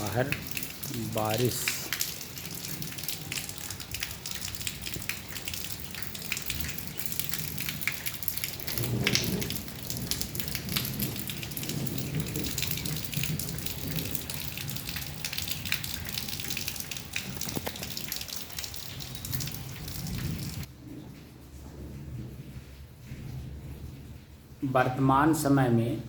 बाहर बारिश। वर्तमान समय में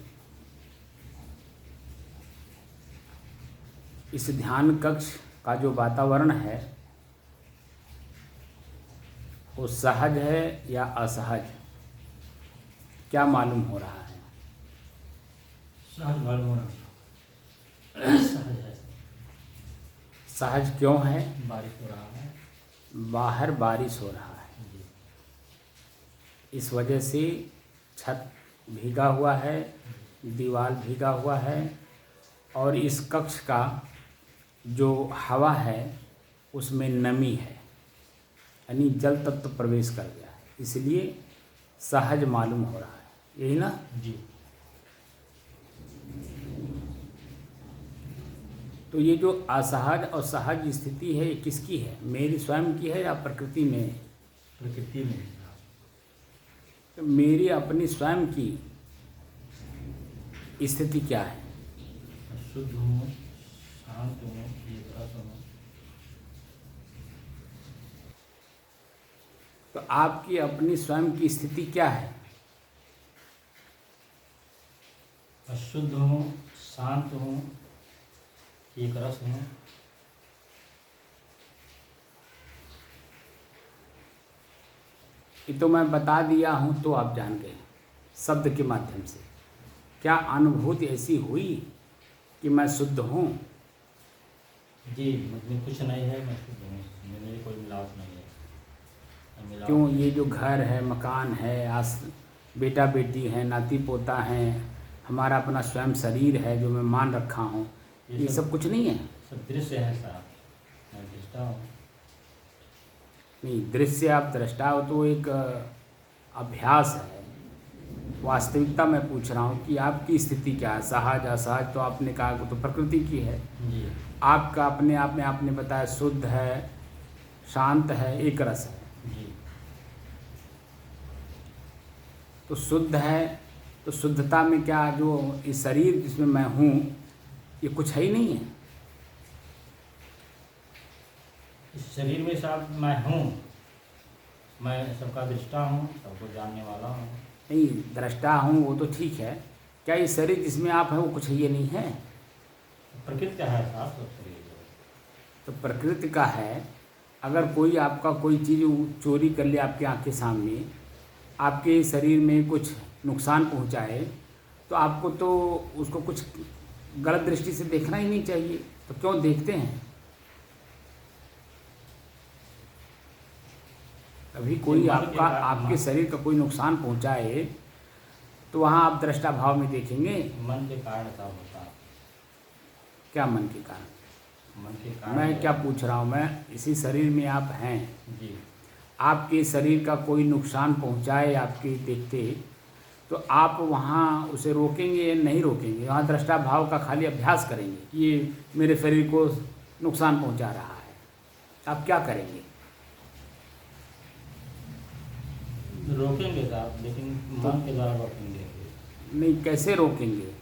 इस ध्यान कक्ष का जो वातावरण है वो सहज है या असहज, क्या मालूम हो रहा है? सहज मालूम हो रहा है। सहज है। सहज क्यों है? बारिश हो रहा है। बाहर बारिश हो रहा है, इस वजह से छत भीगा हुआ है, दीवार भीगा हुआ है और इस कक्ष का जो हवा है उसमें नमी है, यानी जल तत्व प्रवेश कर गया है, इसलिए सहज मालूम हो रहा है, यही ना? जी। तो ये जो असहज और सहज स्थिति है ये किसकी है? मेरी स्वयं की है या प्रकृति में? प्रकृति में। तो मेरी अपनी स्वयं की स्थिति क्या है? शुद्ध हूँ, शांत हूँ, एक रस हूँ। तो आपकी अपनी स्वयं की स्थिति क्या है? शुद्ध हूँ, शांत हूँ, एक रस हूँ। ये तो मैं बता दिया हूँ तो आप जान गए शब्द के माध्यम से। क्या अनुभूति ऐसी हुई कि मैं शुद्ध हूँ? जी, मुझमें कुछ नहीं है, मैं शुद्ध हूँ, मेरे कोई मिलावट नहीं है। क्यों? ये जो घर है, मकान है, बेटा बेटी है, नाती पोता है, हमारा अपना स्वयं शरीर है जो मैं मान रखा हूँ, ये सब कुछ नहीं है? सब दृश्य है साहब, मैं दृष्टा हूँ। नहीं, दृश्य आप दृष्टा हो तो एक अभ्यास है, वास्तविकता मैं पूछ रहा हूँ कि आपकी स्थिति क्या है? सहज असहज तो आपने कहा वो तो प्रकृति की है जी। आपका अपने आप में आपने बताया शुद्ध है, शांत है, एक रस है। जी। तो शुद्ध है तो शुद्धता में क्या जो इस शरीर जिसमें मैं हूँ ये कुछ है ही नहीं है? इस शरीर में साहब मैं हूँ, मैं सबका दृष्टा हूँ, सबको जानने वाला हूँ। नहीं, दृष्टा हूँ वो तो ठीक है, क्या ये शरीर जिसमें आप हैं वो कुछ है ये नहीं है? प्रकृति का है साहब सब शरीर। तो प्रकृति का है, अगर कोई आपका कोई चीज़ चोरी कर ले आपकी आंखें सामने, आपके शरीर में कुछ नुकसान पहुंचाए, तो आपको तो उसको कुछ गलत दृष्टि से देखना ही नहीं चाहिए, तो क्यों देखते हैं? अभी कोई आपके शरीर का कोई नुकसान पहुंचाए तो वहाँ आप दृष्टा भाव में देखेंगे? मन के कारण ऐसा होता है। क्या मन के कारण? मन के कारण। मैं क्या पूछ रहा हूँ, मैं इसी शरीर में आप हैं, जी। आपके शरीर का कोई नुकसान पहुंचाए आपके देखते, तो आप वहाँ उसे रोकेंगे या नहीं रोकेंगे? वहाँ दृष्टा भाव का खाली अभ्यास करेंगे कि ये मेरे शरीर को नुकसान पहुंचा रहा है, आप क्या करेंगे? रोकेंगे साहब, लेकिन मन के द्वारा रोकेंगे। नहीं, कैसे रोकेंगे?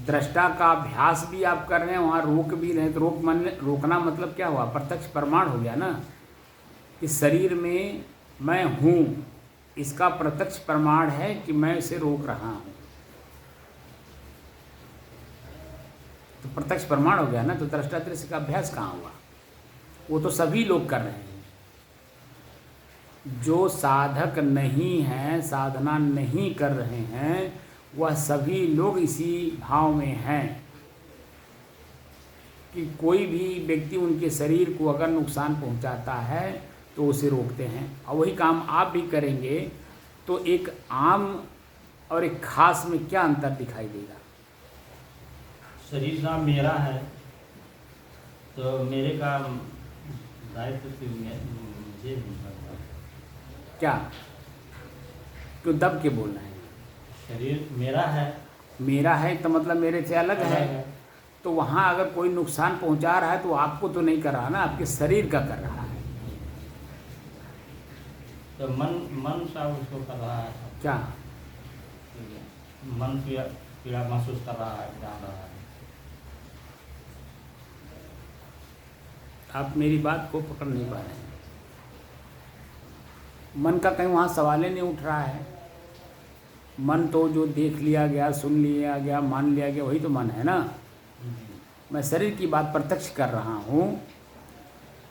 दृष्टा का अभ्यास भी आप कर रहे हैं, वहाँ रोक भी रहे हैं, तो रोकना मतलब क्या हुआ? प्रत्यक्ष प्रमाण हो गया ना कि शरीर में मैं हूँ, इसका प्रत्यक्ष प्रमाण है कि मैं इसे रोक रहा हूँ, तो प्रत्यक्ष प्रमाण हो गया ना। तो दृष्टा दृश्य का अभ्यास कहाँ हुआ? वो तो सभी लोग कर रहे हैं। जो साधक नहीं हैं, साधना नहीं कर रहे हैं, वह सभी लोग इसी भाव में हैं कि कोई भी व्यक्ति उनके शरीर को अगर नुकसान पहुंचाता है तो उसे रोकते हैं, और वही काम आप भी करेंगे तो एक आम और एक खास में क्या अंतर दिखाई देगा? शरीर साहब मेरा है तो मेरे का दायित्व मुझे क्या? क्यों दब के बोल रहे हैं? शरीर मेरा है। मेरा है तो मतलब मेरे से अलग है, तो वहाँ अगर कोई नुकसान पहुँचा रहा है तो आपको तो नहीं कर रहा ना, आपके शरीर का कर रहा है। तो मन साहब उसको कर रहा है, क्या मन पीड़ा पीड़ा महसूस कर रहा है, जान रहा है। आप मेरी बात को पकड़ नहीं पा रहे हैं। मन का कहीं वहाँ सवाल ही नहीं उठ रहा है। मन तो जो देख लिया गया, सुन लिया गया, मान लिया गया, वही तो मन है ना। मैं शरीर की बात प्रत्यक्ष कर रहा हूँ।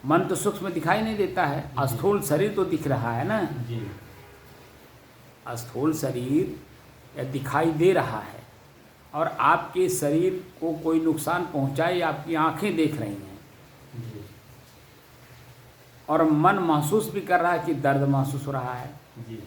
मन तो सूक्ष्म दिखाई नहीं देता है, स्थूल शरीर तो दिख रहा है ना। जी। स्थूल शरीर दिखाई दे रहा है और आपके शरीर को कोई नुकसान पहुँचाए आपकी आंखें देख रही हैं जी। और मन महसूस भी कर रहा है कि दर्द महसूस हो रहा है। जी।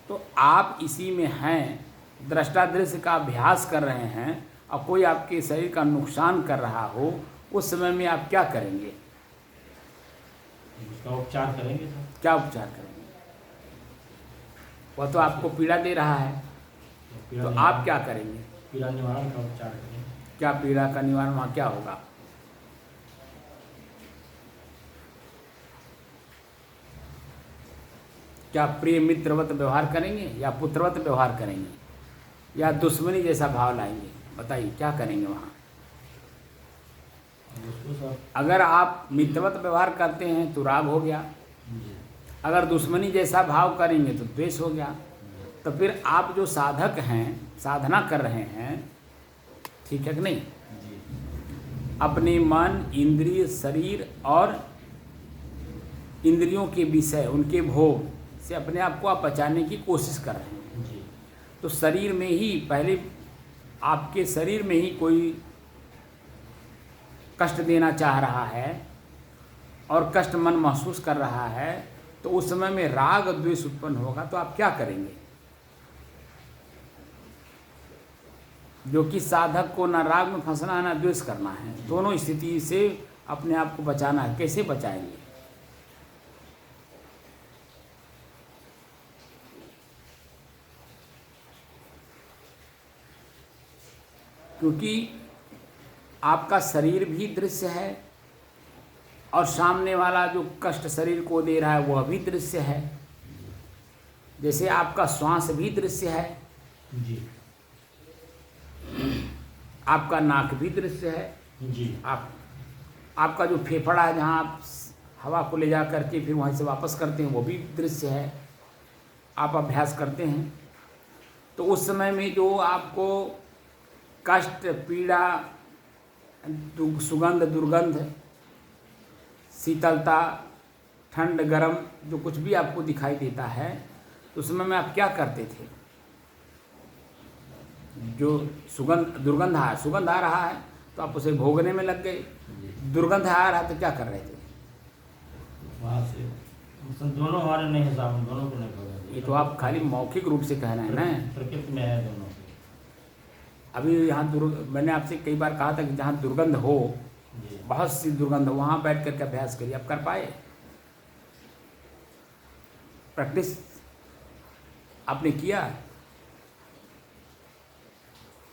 तो आप इसी में हैं, दृष्टा दृश्य का अभ्यास कर रहे हैं और कोई आपके शरीर का नुकसान कर रहा हो, उस समय में आप क्या करेंगे? उसका उपचार करेंगे सर। क्या उपचार करेंगे? वह तो आपको पीड़ा दे रहा है, तो आप क्या करेंगे? पीड़ा निवारण का उपचार करेंगे। क्या पीड़ा का निवारण वहाँ क्या होगा? क्या प्रिय मित्रवत व्यवहार करेंगे या पुत्रवत व्यवहार करेंगे या दुश्मनी जैसा भाव लाएंगे? बताइए क्या करेंगे वहाँ? अगर आप मित्रवत व्यवहार करते हैं तो राग हो गया, अगर दुश्मनी जैसा भाव करेंगे तो द्वेष हो गया। तो फिर आप जो साधक हैं, साधना कर रहे हैं, ठीक है कि नहीं? अपने मन, इंद्रिय, शरीर और इंद्रियों के विषय, उनके भोग से अपने आप को आप बचाने की कोशिश कर रहे हैं। तो शरीर में ही पहले आपके शरीर में ही कोई कष्ट देना चाह रहा है और कष्ट मन महसूस कर रहा है, तो उस समय में राग द्वेष उत्पन्न होगा। तो आप क्या करेंगे? जो कि साधक को ना राग में फंसना है ना द्वेष करना है, दोनों स्थिति से अपने आप को बचाना है। कैसे बचाएंगे? क्योंकि आपका शरीर भी दृश्य है और सामने वाला जो कष्ट शरीर को दे रहा है वह भी दृश्य है। जैसे आपका श्वास भी दृश्य है जी। आपका नाक भी दृश्य है जी। आपका जो फेफड़ा है जहाँ आप हवा को ले जा करके फिर वहीं से वापस करते हैं वो भी दृश्य है। आप अभ्यास करते हैं तो उस समय में जो आपको कष्ट, पीड़ा, सुगंध, दुर्गंध, शीतलता, ठंड, गरम, जो कुछ भी आपको दिखाई देता है, तो उस समय में आप क्या करते थे? जो सुगंध आ रहा है तो आप उसे भोगने में लग गए। दुर्गंध आ रहा है तो क्या कर रहे थे? वहाँ से दोनों हमारे नहीं है साहब, दोनों को नहीं भोगा। ये तो आप खाली मौखिक रूप से कह रहे हैं ना, प्रकृति में है दोनों। अभी यहाँ मैंने आपसे कई बार कहा था कि जहाँ दुर्गंध हो, बहुत सी दुर्गंध हो, वहाँ बैठ करके अभ्यास करिए। आप कर पाए? प्रैक्टिस आपने किया?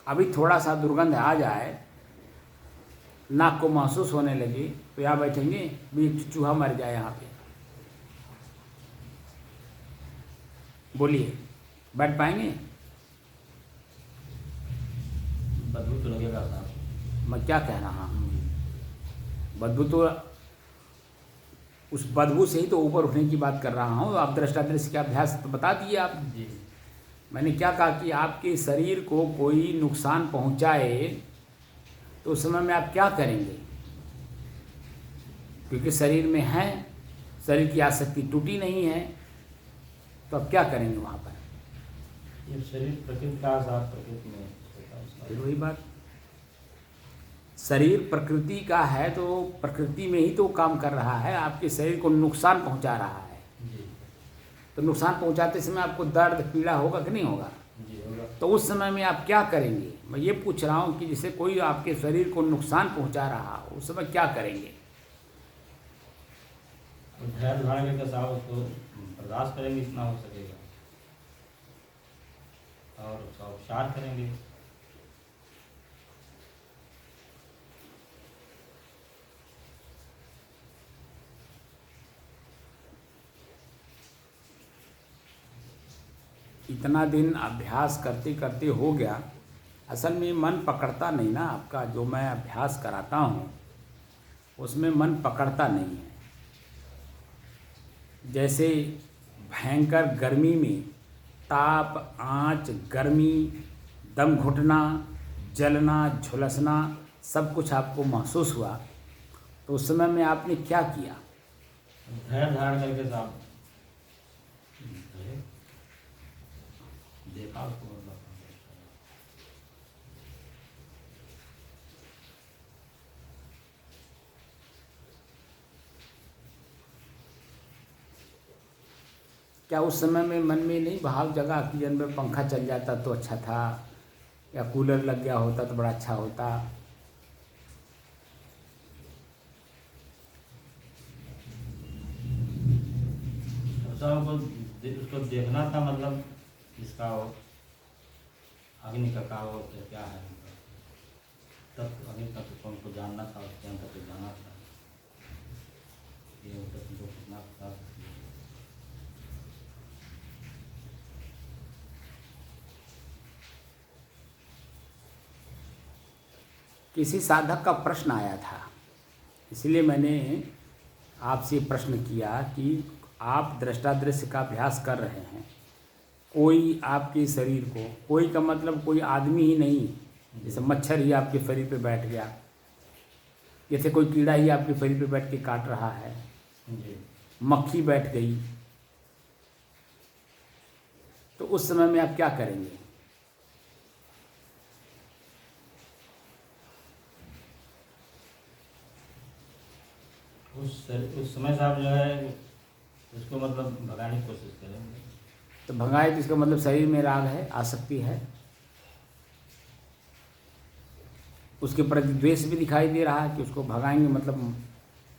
अभी थोड़ा सा दुर्गंध आ जाए, नाक को महसूस होने लगी, तो यहाँ बैठेंगे भी एक चूहा मर जाए यहाँ पे, बोलिए बैठ पाएंगे? बदबू तो लगेगा साहब। मैं क्या कह रहा हूँ, बदबू तो उस बदबू से ही तो ऊपर उठने की बात कर रहा हूँ। आप दृष्टा दृश्य का अभ्यास तो बता दिए आप। जी। मैंने क्या कहा कि आपके शरीर को कोई नुकसान पहुँचाए तो उस समय में आप क्या करेंगे? क्योंकि शरीर में है, शरीर की आसक्ति टूटी नहीं है, तो आप क्या करेंगे वहाँ पर? ये शरीर प्रकृति का साथ प्रकृति में फिर वही बात, शरीर प्रकृति का है तो प्रकृति में ही तो काम कर रहा है, आपके शरीर को नुकसान पहुंचा रहा है। जी। तो नुकसान पहुंचाते समय आपको दर्द, पीड़ा होगा कि नहीं होगा? जी होगा। तो उस समय में आप क्या करेंगे? मैं ये पूछ रहा हूँ कि जैसे कोई आपके शरीर को नुकसान पहुंचा रहा हो, उस समय क्या करेंगे? धैर्य धारण के साथ उसको बर्दाश्त करेंगे, इतना हो सकेगा, और उसका उपचार करेंगे। इतना दिन अभ्यास करते करते हो गया, असल में मन पकड़ता नहीं ना आपका। जो मैं अभ्यास कराता हूँ उसमें मन पकड़ता नहीं है। जैसे भयंकर गर्मी में ताप, आँच, गर्मी, दम घुटना, जलना, झुलसना सब कुछ आपको महसूस हुआ, तो उस समय में आपने क्या किया? धैर्य धारण करके साहब देखा उसको, मतलब क्या उस समय में मन में नहीं भाव जगा कि जन में पंखा चल जाता तो अच्छा था, या कूलर लग गया होता तो बड़ा अच्छा होता? साहब उसको देखना था, मतलब इसका वो अग्नि का का वो क्या है, तब अग्नि का तो उनको जानना था, उसके अंदर तो जाना था, ये उनको कितना था। किसी साधक का प्रश्न आया था, इसलिए मैंने आपसे प्रश्न किया कि आप दृष्टादृश्य का अभ्यास कर रहे हैं, कोई आपके शरीर को, कोई का मतलब कोई आदमी ही नहीं, जैसे मच्छर ही आपके शरीर पे बैठ गया, जैसे कोई कीड़ा ही आपके शरीर पे बैठ के काट रहा है, मक्खी बैठ गई, तो उस समय में आप क्या करेंगे? उस समय साहब जो है उसको मतलब भगाने की कोशिश करेंगे। तो भगाए तो इसका मतलब शरीर में राग है, आसक्ति है, उसके प्रति द्वेष भी दिखाई दे रहा है कि उसको भगाएंगे मतलब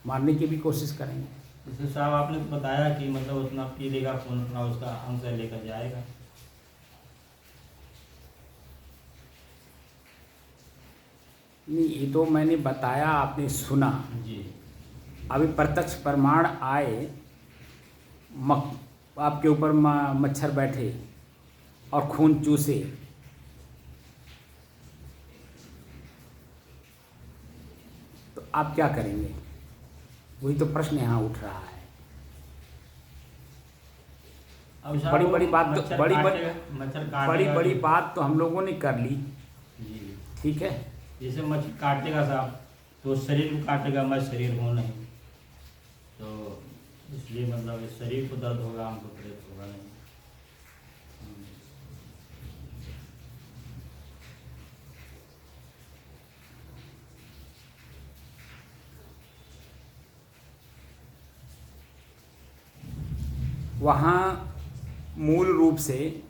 मारने की भी कोशिश करेंगे। जैसे साहब आपने बताया कि मतलब उतना पी लेगा खून, उतना उसका अंश लेकर जाएगा। नहीं, ये तो मैंने बताया, आपने सुना जी। अभी प्रत्यक्ष प्रमाण आए, आपके ऊपर मच्छर बैठे और खून चूसे, तो आप क्या करेंगे? वही तो प्रश्न यहाँ उठ रहा है। बड़ी बड़ी बात तो बड़ी बात तो हम लोगों ने कर ली, जी ठीक है। जैसे मच्छर काटेगा साहब तो शरीर को काटेगा, मैं शरीर हूँ नहीं, तो इसलिए मतलब इस शरीर को दर्द होगा, हमको प्रेत होगा नहीं। वहाँ मूल रूप से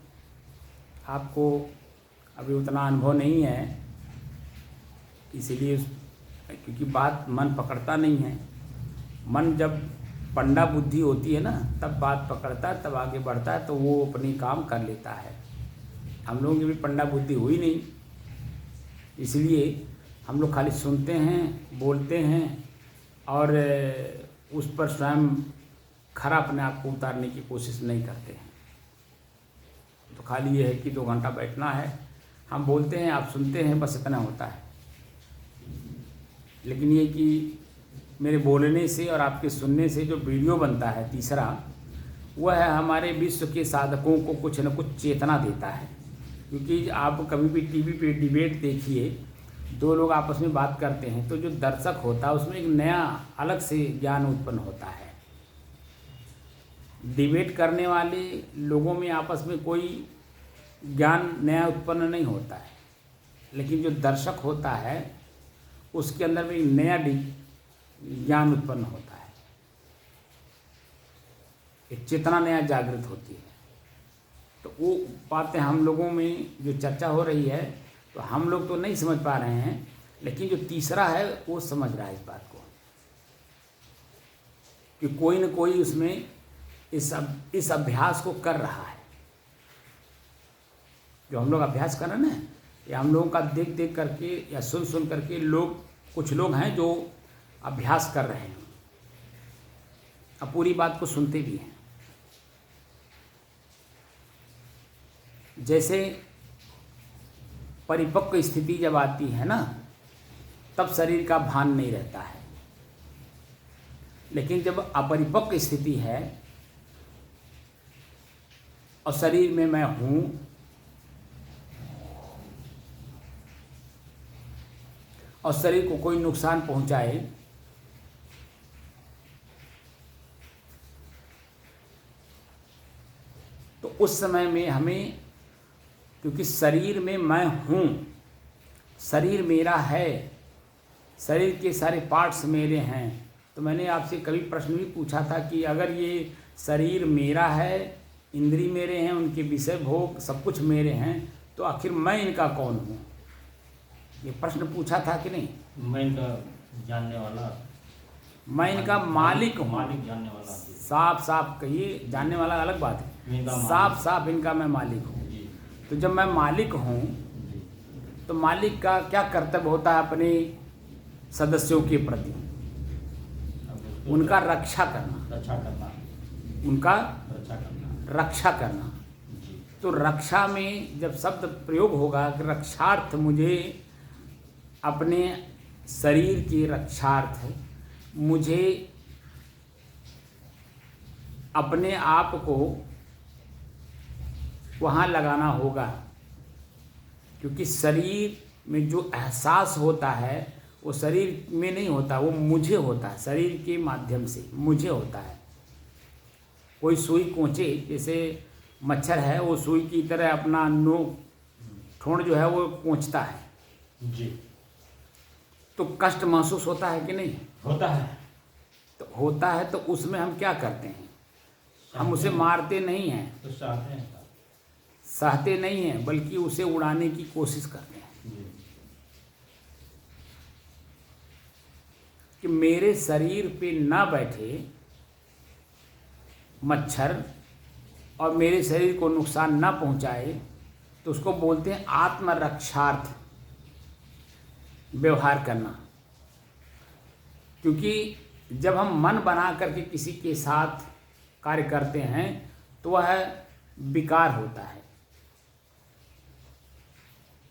आपको अभी उतना अनुभव नहीं है, इसीलिए क्योंकि बात मन पकड़ता नहीं है। मन जब पंडा बुद्धि होती है ना, तब बात पकड़ता है, तब आगे बढ़ता है, तो वो अपनी काम कर लेता है। हम लोगों की भी पंडा बुद्धि हुई नहीं, इसलिए हम लोग खाली सुनते हैं, बोलते हैं और उस पर स्वयं खरा अपने आप को उतारने की कोशिश नहीं करते हैं। तो खाली ये है कि 2 घंटा बैठना है, हम बोलते हैं, आप सुनते हैं, बस इतना होता है। लेकिन ये कि मेरे बोलने से और आपके सुनने से जो वीडियो बनता है तीसरा, वह है हमारे विश्व के साधकों को कुछ न कुछ चेतना देता है। क्योंकि आप कभी भी टीवी पे डिबेट देखिए, 2 लोग आपस में बात करते हैं, तो जो दर्शक होता है उसमें एक नया अलग से ज्ञान उत्पन्न होता है। डिबेट करने वाले लोगों में आपस में कोई ज्ञान नया उत्पन्न नहीं होता है, लेकिन जो दर्शक होता है उसके अंदर में एक नया ज्ञान उत्पन्न होता है, एक चेतना नया जागृत होती है। तो वो बातें हम लोगों में जो चर्चा हो रही है, तो हम लोग तो नहीं समझ पा रहे हैं, लेकिन जो तीसरा है वो समझ रहा है इस बात को कि कोई न कोई उसमें इस अभ्यास को कर रहा है। जो हम लोग अभ्यास कर रहे हैं ना, या हम लोगों का देख देख करके या सुन सुन करके कुछ लोग हैं जो अभ्यास कर रहे हैं, अब पूरी बात को सुनते भी हैं। जैसे परिपक्व स्थिति जब आती है ना, तब शरीर का भान नहीं रहता है। लेकिन जब अपरिपक्व स्थिति है और शरीर में मैं हूँ, और शरीर को कोई नुकसान पहुँचाए तो उस समय में हमें, क्योंकि शरीर में मैं हूँ, शरीर मेरा है, शरीर के सारे पार्ट्स मेरे हैं। तो मैंने आपसे कभी प्रश्न भी पूछा था कि अगर ये शरीर मेरा है, इंद्रिय मेरे हैं, उनके विषय भोग सब कुछ मेरे हैं, तो आखिर मैं इनका कौन हूँ? ये प्रश्न पूछा था कि नहीं? मैं इनका जानने वाला, मैं इनका मालिक हूँ। मालिक जानने वाला। साफ साफ कहिए, जानने वाला अलग बात है, साफ साफ इनका मैं मालिक हूँ। तो जब मैं मालिक हूँ तो मालिक का क्या कर्तव्य होता है अपने सदस्यों के प्रति? उनका रक्षा करना, उनका रक्षा करना। तो रक्षा में जब शब्द प्रयोग होगा कि रक्षार्थ, मुझे अपने शरीर के रक्षार्थ मुझे अपने आप को वहाँ लगाना होगा, क्योंकि शरीर में जो एहसास होता है वो शरीर में नहीं होता, वो मुझे होता है, शरीर के माध्यम से मुझे होता है। कोई सुई कोंचे, जैसे मच्छर है, वो सुई की तरह अपना नोक ठोड़ जो है वो कोंचता है जी, तो कष्ट महसूस होता है कि नहीं? होता है। तो होता है, तो उसमें हम क्या करते हैं? हम उसे मारते नहीं हैं, तो चाहते हैं, सहते नहीं हैं, बल्कि उसे उड़ाने की कोशिश करते हैं कि मेरे शरीर पे ना बैठे मच्छर और मेरे शरीर को नुकसान ना पहुंचाए। तो उसको बोलते हैं आत्मरक्षार्थ व्यवहार करना। क्योंकि जब हम मन बना करके किसी के साथ कार्य करते हैं तो वह विकार होता है,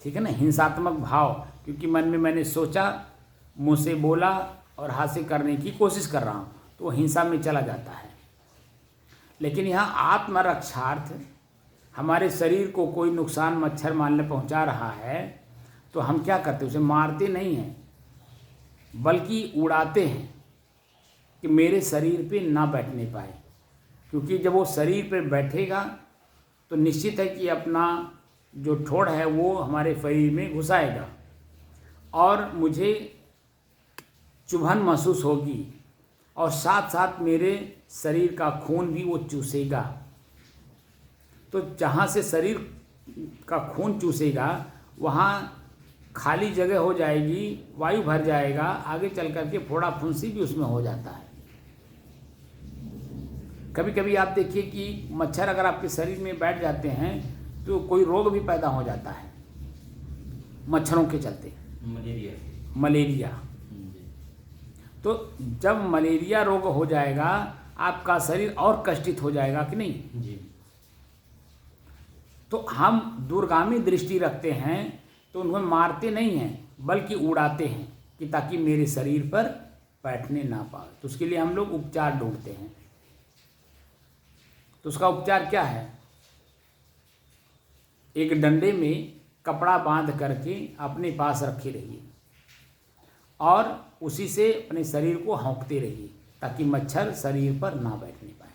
ठीक है ना, हिंसात्मक भाव। क्योंकि मन में मैंने सोचा, मुंह से बोला और हाथ से करने की कोशिश कर रहा हूँ, तो वह हिंसा में चला जाता है। लेकिन यहाँ आत्मरक्षार्थ, हमारे शरीर को कोई नुकसान मच्छर मान ले पहुँचा रहा है तो हम क्या करते हैं? उसे मारते नहीं हैं, बल्कि उड़ाते हैं कि मेरे शरीर पे ना बैठने पाए। क्योंकि जब वो शरीर पे बैठेगा तो निश्चित है कि अपना जो ठोड़ है वो हमारे शरीर में घुसाएगा और मुझे चुभन महसूस होगी, और साथ साथ मेरे शरीर का खून भी वो चूसेगा। तो जहाँ से शरीर का खून चूसेगा वहाँ खाली जगह हो जाएगी, वायु भर जाएगा, आगे चल कर के फोड़ा फुंसी भी उसमें हो जाता है। कभी कभी आप देखिए कि मच्छर अगर आपके शरीर में बैठ जाते हैं तो कोई रोग भी पैदा हो जाता है मच्छरों के चलते, मलेरिया। तो जब मलेरिया रोग हो जाएगा आपका शरीर और कष्टित हो जाएगा कि नहीं जी। तो हम दूरगामी दृष्टि रखते हैं, तो उन्हें मारते नहीं हैं बल्कि उड़ाते हैं कि ताकि मेरे शरीर पर बैठने ना पाए। तो उसके लिए हम लोग उपचार ढूंढते हैं। तो उसका उपचार क्या है? एक डंडे में कपड़ा बांध करके अपने पास रखे रहिए और उसी से अपने शरीर को हौंकते रहिए ताकि मच्छर शरीर पर ना बैठने पाए।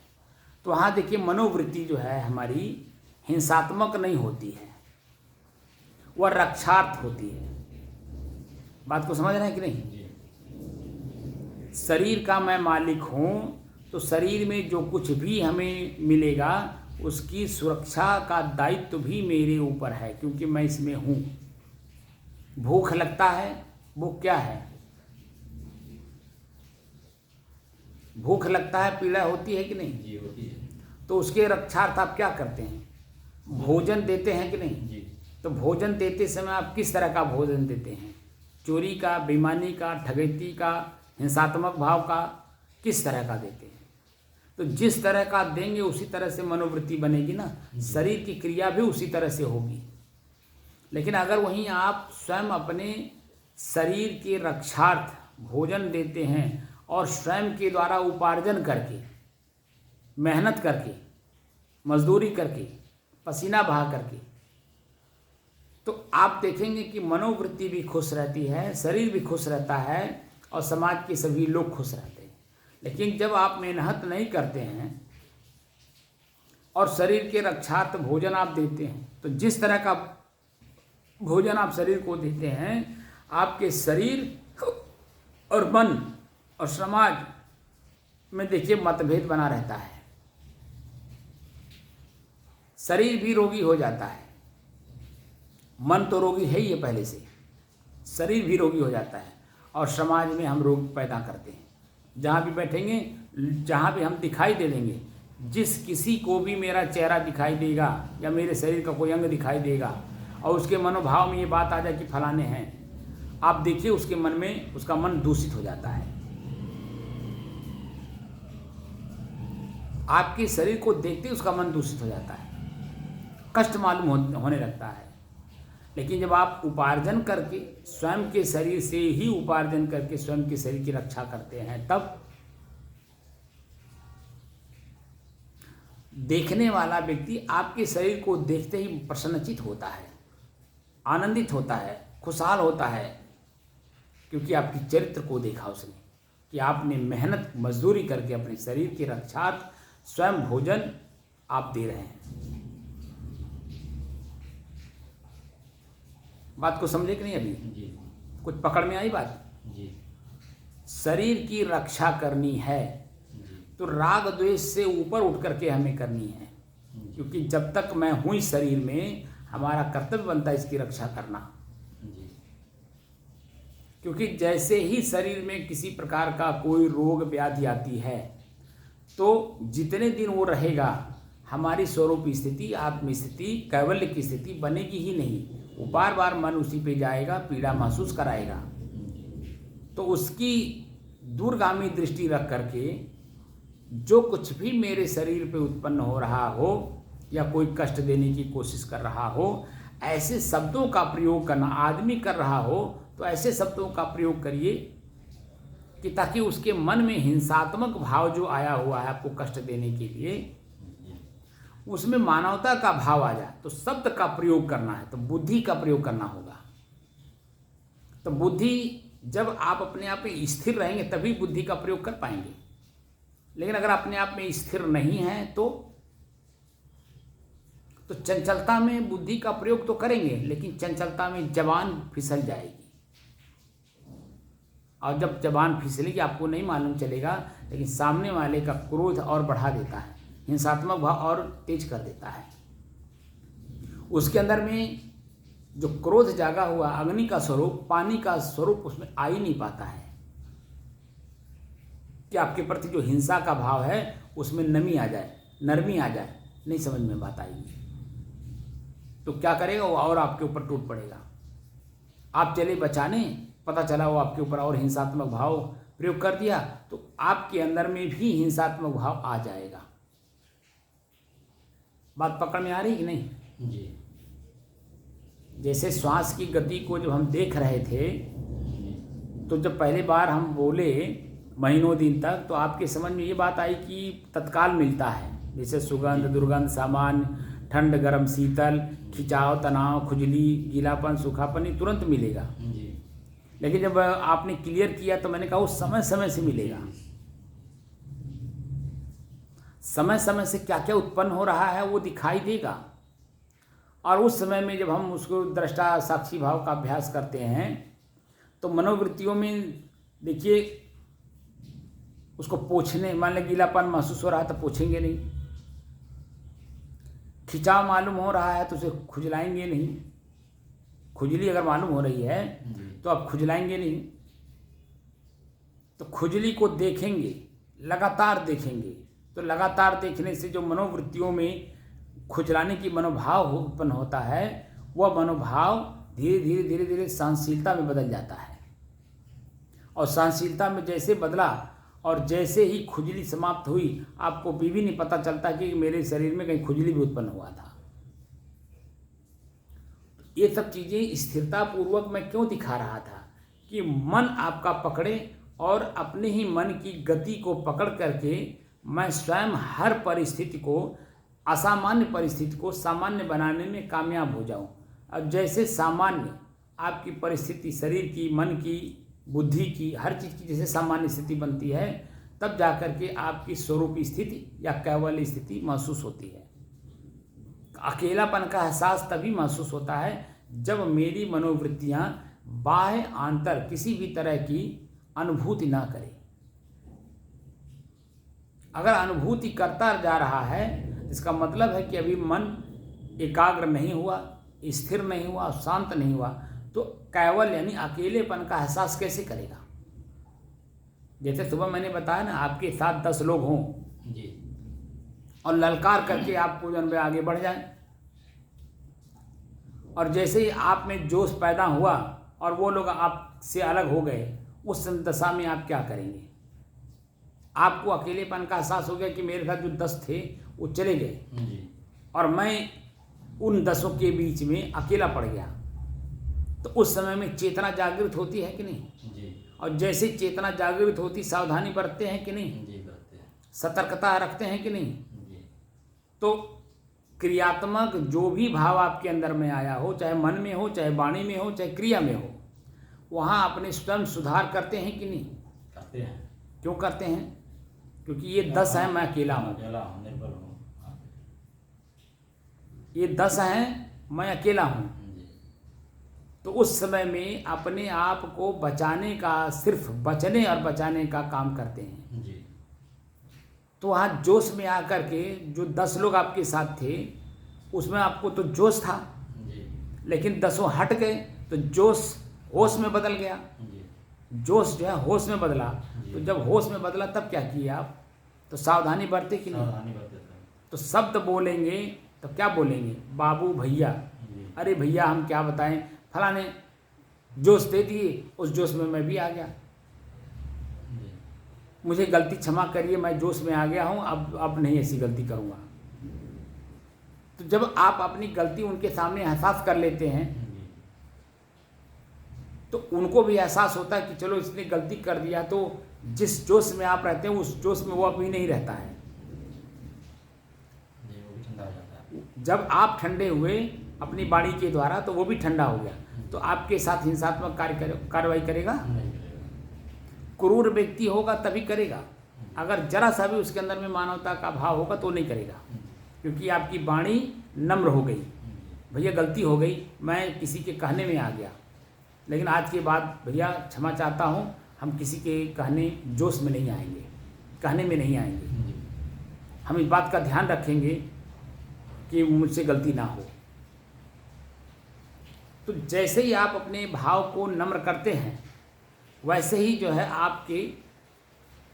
तो वहाँ देखिए मनोवृत्ति जो है हमारी हिंसात्मक नहीं होती है, वह रक्षार्थ होती है। बात को समझ रहे हैं कि नहीं? शरीर का मैं मालिक हूँ तो शरीर में जो कुछ भी हमें मिलेगा उसकी सुरक्षा का दायित्व भी मेरे ऊपर है, क्योंकि मैं इसमें हूँ। भूख लगता है, भूख क्या है? भूख लगता है, पीड़ा होती है कि नहीं? जी होती है। तो उसके रक्षार्थ आप क्या करते हैं? भोजन देते हैं कि नहीं? जी। तो भोजन देते समय आप किस तरह का भोजन देते हैं? चोरी का, बेईमानी का, ठगैती का, हिंसात्मक भाव का, किस तरह का देते हैं? तो जिस तरह का आप देंगे उसी तरह से मनोवृत्ति बनेगी ना, शरीर की क्रिया भी उसी तरह से होगी। लेकिन अगर वहीं आप स्वयं अपने शरीर के रक्षार्थ भोजन देते हैं और स्वयं के द्वारा उपार्जन करके, मेहनत करके, मजदूरी करके, पसीना बहा करके, तो आप देखेंगे कि मनोवृत्ति भी खुश रहती है, शरीर भी खुश रहता है और समाज के सभी लोग खुश रहते हैं। लेकिन जब आप मेहनत नहीं करते हैं और शरीर के रक्षार्थ भोजन आप देते हैं, तो जिस तरह का भोजन आप शरीर को देते हैं, आपके शरीर और मन और समाज में देखिए मतभेद बना रहता है। शरीर भी रोगी हो जाता है, मन तो रोगी है ही है पहले से, शरीर भी रोगी हो जाता है और समाज में हम रोग पैदा करते हैं। जहाँ भी बैठेंगे, जहाँ भी हम दिखाई दे देंगे, जिस किसी को भी मेरा चेहरा दिखाई देगा या मेरे शरीर का कोई अंग दिखाई देगा और उसके मनोभाव में ये बात आ जाए कि फलाने हैं, आप देखिए उसके मन में, उसका मन दूषित हो जाता है। आपके शरीर को देखते ही उसका मन दूषित हो जाता है, कष्ट मालूम होने लगता है। लेकिन जब आप उपार्जन करके, स्वयं के शरीर से ही उपार्जन करके स्वयं के शरीर की रक्षा करते हैं, तब देखने वाला व्यक्ति आपके शरीर को देखते ही प्रसन्नचित होता है, आनंदित होता है, खुशहाल होता है, क्योंकि आपकी चरित्र को देखा उसने कि आपने मेहनत मजदूरी करके अपने शरीर की रक्षार्थ स्वयं भोजन आप दे रहे हैं। बात को समझे कि नहीं? अभी जी कुछ पकड़ में आई बात? जी। शरीर की रक्षा करनी है तो राग द्वेष से ऊपर उठ करके हमें करनी है, क्योंकि जब तक मैं हूँ इस शरीर में, हमारा कर्तव्य बनता है इसकी रक्षा करना। क्योंकि जैसे ही शरीर में किसी प्रकार का कोई रोग व्याधि आती है, तो जितने दिन वो रहेगा, हमारी स्वरूप स्थिति, आत्म स्थिति, कैवल्य की स्थिति बनेगी ही नहीं। वो बार बार मन उसी पे जाएगा, पीड़ा महसूस कराएगा। तो उसकी दूरगामी दृष्टि रख करके जो कुछ भी मेरे शरीर पे उत्पन्न हो रहा हो या कोई कष्ट देने की कोशिश कर रहा हो, ऐसे शब्दों का प्रयोग करना, आदमी कर रहा हो तो ऐसे शब्दों का प्रयोग करिए कि ताकि उसके मन में हिंसात्मक भाव जो आया हुआ है आपको कष्ट देने के लिए, उसमें मानवता का भाव आ जाए। तो शब्द का प्रयोग करना है तो बुद्धि का प्रयोग करना होगा। तो बुद्धि, जब आप अपने आप में स्थिर रहेंगे तभी बुद्धि का प्रयोग कर पाएंगे। लेकिन अगर अपने आप में स्थिर नहीं है तो चंचलता में बुद्धि का प्रयोग तो करेंगे, लेकिन चंचलता में जबान फिसल जाएगी। और जब जबान फिसलेगी आपको नहीं मालूम चलेगा, लेकिन सामने वाले का क्रोध और बढ़ा देता है, हिंसात्मक भाव और तेज कर देता है। उसके अंदर में जो क्रोध जागा हुआ, अग्नि का स्वरूप, पानी का स्वरूप उसमें आ ही नहीं पाता है कि आपके प्रति जो हिंसा का भाव है उसमें नमी आ जाए, नरमी आ जाए, नहीं समझ में बात आएगी। तो क्या करेगा वो, और आपके ऊपर टूट पड़ेगा। आप चले बचाने, पता चला वो आपके ऊपर और हिंसात्मक भाव प्रयोग कर दिया, तो आपके अंदर में भी हिंसात्मक भाव आ जाएगा। बात पकड़ में आ रही कि नहीं? जी। जैसे श्वास की गति को जब हम देख रहे थे, तो जब पहले बार हम बोले महीनों दिन तक, तो आपके समझ में ये बात आई कि तत्काल मिलता है। जैसे सुगंध, दुर्गंध, सामान्य, ठंड, गर्म, शीतल, खिंचाव, तनाव, खुजली, गीलापन, सूखापन, ये तुरंत मिलेगा। लेकिन जब आपने क्लियर किया तो मैंने कहा वो समय समय से मिलेगा। समय समय से क्या क्या उत्पन्न हो रहा है वो दिखाई देगा। और उस समय में जब हम उसको दृष्टा साक्षी भाव का अभ्यास करते हैं तो मनोवृत्तियों में देखिए, उसको पोंछने, मान लें गीलापन महसूस हो रहा है तो पोंछेंगे नहीं, खिंचाव मालूम हो रहा है तो उसे खुजलाएंगे नहीं, खुजली अगर मालूम हो रही है तो आप खुजलाएंगे नहीं। तो खुजली को देखेंगे, लगातार देखेंगे, तो लगातार देखने से जो मनोवृत्तियों में खुजलाने की मनोभाव उत्पन्न होता है, वह मनोभाव धीरे धीरे धीरे धीरे सहनशीलता में बदल जाता है। और सहनशीलता में जैसे बदला, और जैसे ही खुजली समाप्त हुई, आपको भी नहीं पता चलता कि मेरे शरीर में कहीं खुजली भी उत्पन्न हुआ था। ये सब चीज़ें स्थिरता पूर्वक मैं क्यों दिखा रहा था कि मन आपका पकड़े और अपने ही मन की गति को पकड़ करके मैं स्वयं हर परिस्थिति को, असामान्य परिस्थिति को सामान्य बनाने में कामयाब हो जाऊं। अब जैसे सामान्य आपकी परिस्थिति शरीर की, मन की, बुद्धि की, हर चीज़ की जैसे सामान्य स्थिति बनती है, तब जाकर के आपकी स्वरूप स्थिति या कैवल्य स्थिति महसूस होती है। अकेलापन का एहसास तभी महसूस होता है जब मेरी मनोवृत्तियाँ बाह्य आंतर किसी भी तरह की अनुभूति ना करें। अगर अनुभूति करता जा रहा है, इसका मतलब है कि अभी मन एकाग्र नहीं हुआ, स्थिर नहीं हुआ, शांत नहीं हुआ, तो केवल यानी अकेलेपन का एहसास कैसे करेगा। जैसे सुबह मैंने बताया ना, आपके साथ 10 लोग हों जी, और ललकार करके आपको जन में आगे बढ़ जाए, और जैसे ही आप में जोश पैदा हुआ और वो लोग आपसे अलग हो गए, उस दशा में आप क्या करेंगे। आपको अकेलेपन का एहसास हो गया कि मेरे साथ जो 10 थे वो चले गए जी, और मैं उन 10 के बीच में अकेला पड़ गया। तो उस समय में चेतना जागृत होती है कि नहीं। जी, और जैसे चेतना जागृत होती, सावधानी बरतते हैं कि नहीं, जी, करते हैं। सतर्कता रखते हैं कि नहीं। जी, तो क्रियात्मक जो भी भाव आपके अंदर में आया हो, चाहे मन में हो, चाहे वाणी में हो, चाहे क्रिया में हो, वहाँ अपने स्वयं सुधार करते हैं कि नहीं। करते हैं। क्यों करते हैं? क्योंकि ये 10 हैं, मैं अकेला हूँ। अकेला हूँ, निर्बल हूँ। ये 10 हैं, मैं अकेला हूँ। जी, तो उस समय में अपने आप को बचाने का, सिर्फ बचने और बचाने का काम करते हैं। जी, तो वहाँ जोश में आकर के जो 10 लोग आपके साथ थे, उसमें आपको तो जोश था, जी, लेकिन 10 हट गए तो जोश होश में बदल गया। जी, जोश जो है होश में बदला। जी। तो जब होश में बदला तब क्या किए आप? तो सावधानी बरते कि नहीं। सावधानी बरते थे। तो शब्द बोलेंगे तो क्या बोलेंगे? बाबू, भैया, जी, अरे भैया हम क्या बताएं, फलाने जोश दे दिए, उस जोश में मैं भी आ गया, जी, मुझे गलती क्षमा करिए, मैं जोश में आ गया हूँ, अब नहीं ऐसी गलती करूँगा। तो जब आप अपनी गलती उनके सामने एहसास कर लेते हैं, जी, तो उनको भी एहसास होता है कि चलो इसने गलती कर दिया, तो जिस जोश में आप रहते हैं उस जोश में वो अभी नहीं रहता है। जी, वो भी ठंडा हो जाता है। जब आप ठंडे हुए अपनी वाणी के द्वारा, तो वो भी ठंडा हो गया। तो आपके साथ हिंसात्मक कार्रवाई करेगा? नहीं करेगा। क्रूर व्यक्ति होगा तभी करेगा। अगर जरा सा भी उसके अंदर में मानवता का भाव होगा तो नहीं करेगा, क्योंकि आपकी वाणी नम्र हो गई। भैया गलती हो गई, मैं किसी के कहने में आ गया, लेकिन आज के बाद भैया क्षमा चाहता हूँ, हम किसी के कहने जोश में नहीं आएंगे, कहने में नहीं आएंगे। जी, हम इस बात का ध्यान रखेंगे कि मुझसे गलती ना हो। तो जैसे ही आप अपने भाव को नम्र करते हैं, वैसे ही जो है आपके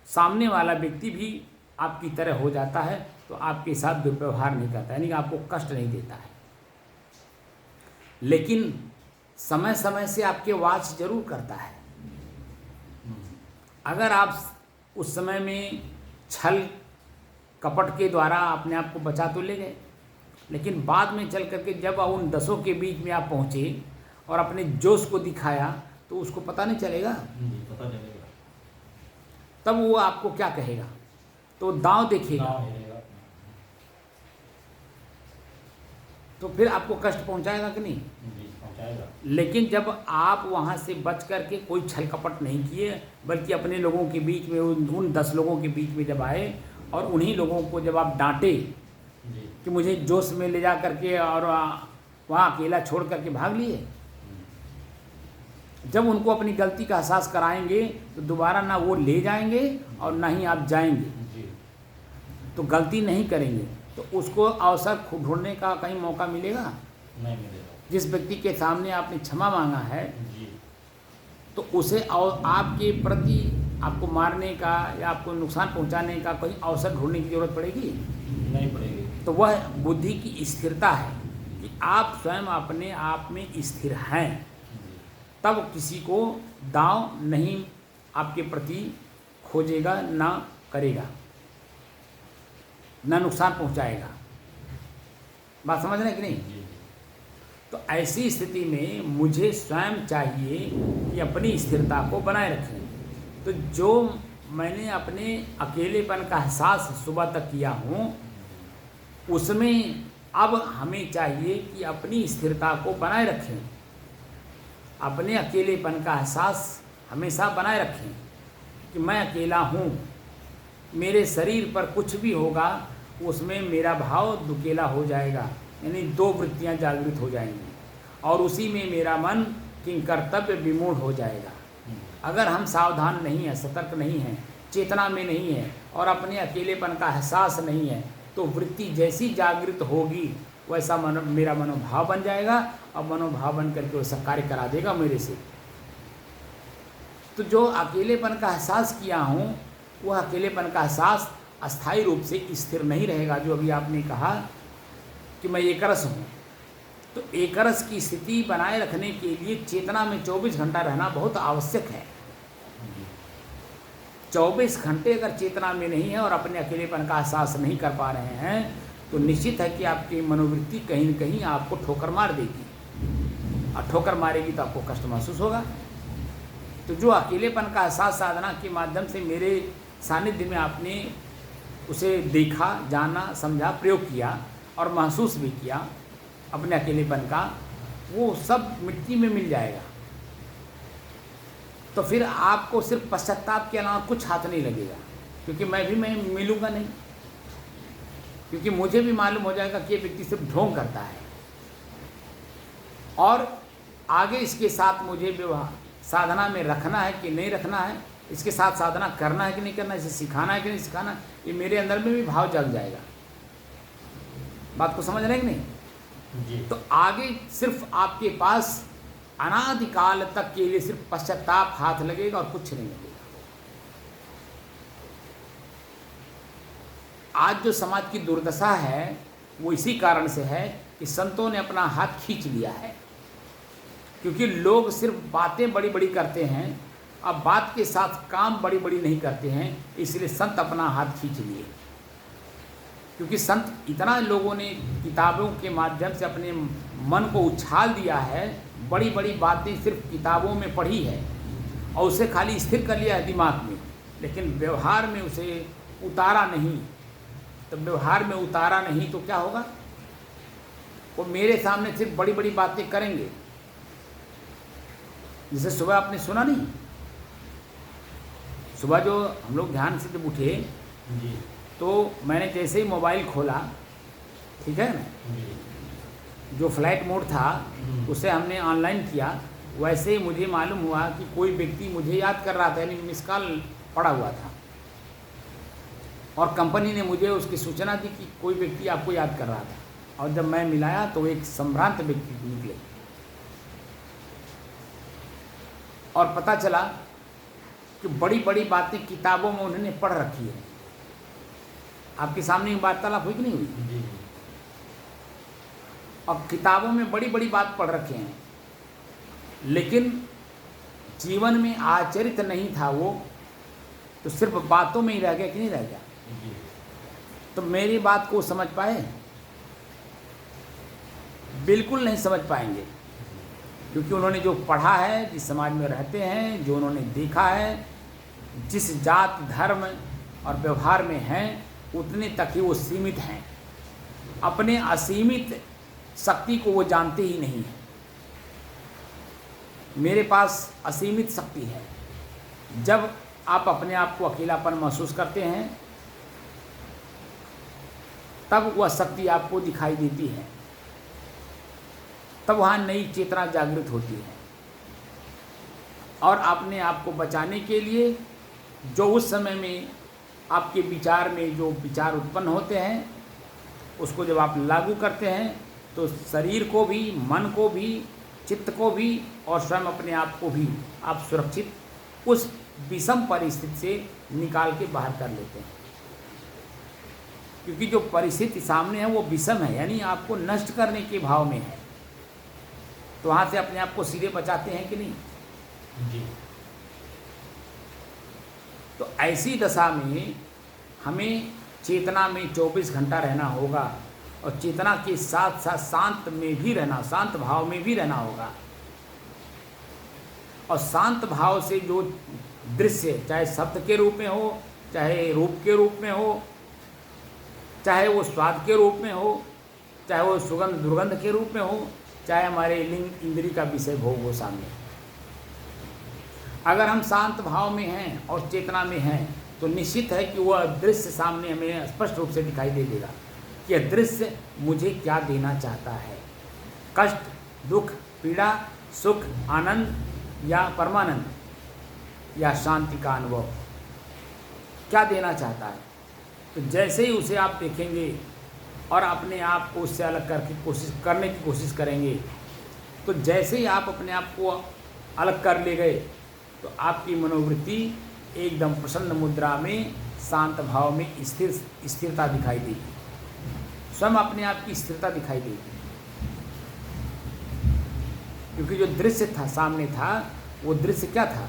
सामने वाला व्यक्ति भी आपकी तरह हो जाता है, तो आपके साथ दुर्व्यवहार नहीं करता, यानी कि आपको कष्ट नहीं देता है। लेकिन समय समय से आपके वाच जरूर करता है। अगर आप उस समय में छल कपट के द्वारा अपने आप को बचा तो ले गए, लेकिन बाद में चल करके जब उन 10 के बीच में आप पहुँचे और अपने जोश को दिखाया, तो उसको पता नहीं चलेगा। जी, पता चलेगा। तब वो आपको क्या कहेगा? तो दांव देखेगा, गाँव हिलेगा। तो फिर आपको कष्ट पहुंचाएगा कि नहीं। जी, पहुँचाएगा। लेकिन जब आप वहाँ से बच करके कोई छल कपट नहीं किए, बल्कि अपने लोगों के बीच में, उन 10 लोगों के बीच में जब आए और उन्हीं लोगों को जब आप डांटे जी, कि मुझे जोश में ले जा करके और वहाँ अकेला छोड़ करके भाग लिए, जब उनको अपनी गलती का एहसास कराएंगे तो दोबारा ना वो ले जाएंगे और ना ही आप जाएंगे। जी, तो गलती नहीं करेंगे तो उसको अवसर ढूंढने का कहीं मौका मिलेगा नहीं मिलेगा। जिस व्यक्ति के सामने आपने क्षमा मांगा है, जी, तो उसे और आपके प्रति आपको मारने का या आपको नुकसान पहुंचाने का कोई अवसर ढूंढने की जरूरत पड़ेगी नहीं पड़ेगी। तो वह बुद्धि की स्थिरता है कि आप स्वयं अपने आप में स्थिर हैं, तब किसी को दांव नहीं आपके प्रति खोजेगा ना करेगा, ना नुकसान पहुंचाएगा। बात समझ रहे हैं कि नहीं? जी तो ऐसी स्थिति में मुझे स्वयं चाहिए कि अपनी स्थिरता को बनाए रखें। तो जो मैंने अपने अकेलेपन का एहसास सुबह तक किया हूँ, उसमें अब हमें चाहिए कि अपनी स्थिरता को बनाए रखें, अपने अकेलेपन का एहसास हमेशा बनाए रखें कि मैं अकेला हूँ, मेरे शरीर पर कुछ भी होगा उसमें मेरा भाव दुकेला हो जाएगा, यानी दो वृत्तियाँ जागृत हो जाएंगी और उसी में मेरा मन किंकर्तव्य विमूढ़ हो जाएगा। अगर हम सावधान नहीं हैं, सतर्क नहीं हैं, चेतना में नहीं हैं और अपने अकेलेपन का एहसास नहीं है, तो वृत्ति जैसी जागृत होगी वैसा मेरा मनोभाव बन जाएगा और मनोभाव बन करके वैसा कार्य करा देगा मेरे से। तो जो अकेलेपन का एहसास किया हूँ, वह अकेलेपन का एहसास अस्थायी रूप से स्थिर नहीं रहेगा। जो अभी आपने कहा कि मैं एकरस हूँ, तो एकरस की स्थिति बनाए रखने के लिए चेतना में 24 घंटा रहना बहुत आवश्यक है। 24 घंटे अगर चेतना में नहीं है और अपने अकेलेपन का एहसास नहीं कर पा रहे हैं, तो निश्चित है कि आपकी मनोवृत्ति कहीं न कहीं आपको ठोकर मार देगी और ठोकर मारेगी तो आपको कष्ट महसूस होगा। तो जो अकेलेपन का एहसास साधना के माध्यम से मेरे सानिध्य में आपने उसे देखा, जाना, समझा, प्रयोग किया और महसूस भी किया अपने अकेलेपन का, वो सब मिट्टी में मिल जाएगा। तो फिर आपको सिर्फ पश्चाताप के अलावा कुछ हाथ नहीं लगेगा, क्योंकि मैं मिलूँगा नहीं, क्योंकि मुझे भी मालूम हो जाएगा कि ये व्यक्ति सिर्फ ढोंग करता है और आगे इसके साथ मुझे व्यवहार साधना में रखना है कि नहीं रखना है, इसके साथ साधना करना है कि नहीं करना है, इसे सिखाना है कि नहीं सिखाना है, ये मेरे अंदर में भी भाव जग जाएगा। बात को समझ रहे हैं कि नहीं? जी। तो आगे सिर्फ आपके पास अनादिकाल तक के लिए सिर्फ पश्चाताप हाथ लगेगा और कुछ नहीं लगेगा। आज जो समाज की दुर्दशा है वो इसी कारण से है कि संतों ने अपना हाथ खींच लिया है, क्योंकि लोग सिर्फ बातें बड़ी बड़ी करते हैं, अब बात के साथ काम बड़ी बड़ी नहीं करते हैं, इसलिए संत अपना हाथ खींच लिए। क्योंकि संत इतना लोगों ने किताबों के माध्यम से अपने मन को उछाल दिया है, बड़ी बड़ी बातें सिर्फ किताबों में पढ़ी है और उसे खाली स्थिर कर लिया है दिमाग में, लेकिन व्यवहार में उसे उतारा नहीं। तो व्यवहार में उतारा नहीं तो क्या होगा? वो मेरे सामने सिर्फ बड़ी बड़ी बातें करेंगे। जैसे सुबह आपने सुना नहीं, सुबह जो हम लोग ध्यान से जब उठे जी। तो मैंने जैसे ही मोबाइल खोला, ठीक है ना, जी। जो फ्लाइट मोड था उसे हमने ऑनलाइन किया, वैसे ही मुझे मालूम हुआ कि कोई व्यक्ति मुझे याद कर रहा था, यानी मिस कॉल पड़ा हुआ था और कंपनी ने मुझे उसकी सूचना दी कि कोई व्यक्ति आपको याद कर रहा था। और जब मैं मिलाया तो एक संभ्रांत व्यक्ति निकले और पता चला कि बड़ी बड़ी बातें किताबों में उन्होंने पढ़ रखी है। आपके सामने वार्तालाप हुई कि नहीं हुई? जी। और किताबों में बड़ी बड़ी बात पढ़ रखे हैं, लेकिन जीवन में आचरित नहीं था वो, तो सिर्फ बातों में ही रह गया कि नहीं रह गया? जी। तो मेरी बात को समझ पाए? बिल्कुल नहीं समझ पाएंगे, क्योंकि उन्होंने जो पढ़ा है, जिस समाज में रहते हैं, जो उन्होंने देखा है, जिस जात धर्म और व्यवहार में हैं, उतने तक ही वो सीमित हैं। अपने असीमित शक्ति को वो जानते ही नहीं हैं। मेरे पास असीमित शक्ति है। जब आप अपने आप को अकेलापन महसूस करते हैं, तब वह शक्ति आपको दिखाई देती है, तब वहाँ नई चेतना जागृत होती है और अपने आप को बचाने के लिए जो उस समय में आपके विचार में जो विचार उत्पन्न होते हैं, उसको जब आप लागू करते हैं तो शरीर को भी, मन को भी, चित्त को भी और स्वयं अपने आप को भी आप सुरक्षित उस विषम परिस्थिति से निकाल के बाहर कर लेते हैं। क्योंकि जो परिस्थिति सामने है वो विषम है, यानी आपको नष्ट करने के भाव में है, तो वहाँ से अपने आप को सीधे बचाते हैं कि नहीं? जी। तो ऐसी दशा में हमें चेतना में 24 घंटा रहना होगा और चेतना के साथ साथ शांत में भी रहना, शांत भाव में भी रहना होगा। और शांत भाव से जो दृश्य, चाहे शब्द के रूप में हो, चाहे रूप के रूप में हो, चाहे वो स्वाद के रूप में हो, चाहे वो सुगंध दुर्गंध के रूप में हो, चाहे हमारे लिंग इंद्री का विषय भोग हो सामने, अगर हम शांत भाव में हैं और चेतना में हैं तो निश्चित है कि वह दृश्य सामने हमें स्पष्ट रूप से दिखाई दे देगा कि यह दृश्य मुझे क्या देना चाहता है। कष्ट, दुख, पीड़ा, सुख, आनंद या परमानंद या शांति का अनुभव क्या देना चाहता है। तो जैसे ही उसे आप देखेंगे और अपने आप को उससे अलग करने की कोशिश करेंगे, तो जैसे ही आप अपने आप को अलग कर ले गए तो आपकी मनोवृत्ति एकदम प्रसन्न मुद्रा में, शांत भाव में स्थिरता दिखाई देगी, स्वयं अपने आप की स्थिरता दिखाई देगी। क्योंकि जो दृश्य था सामने था, वो दृश्य क्या था?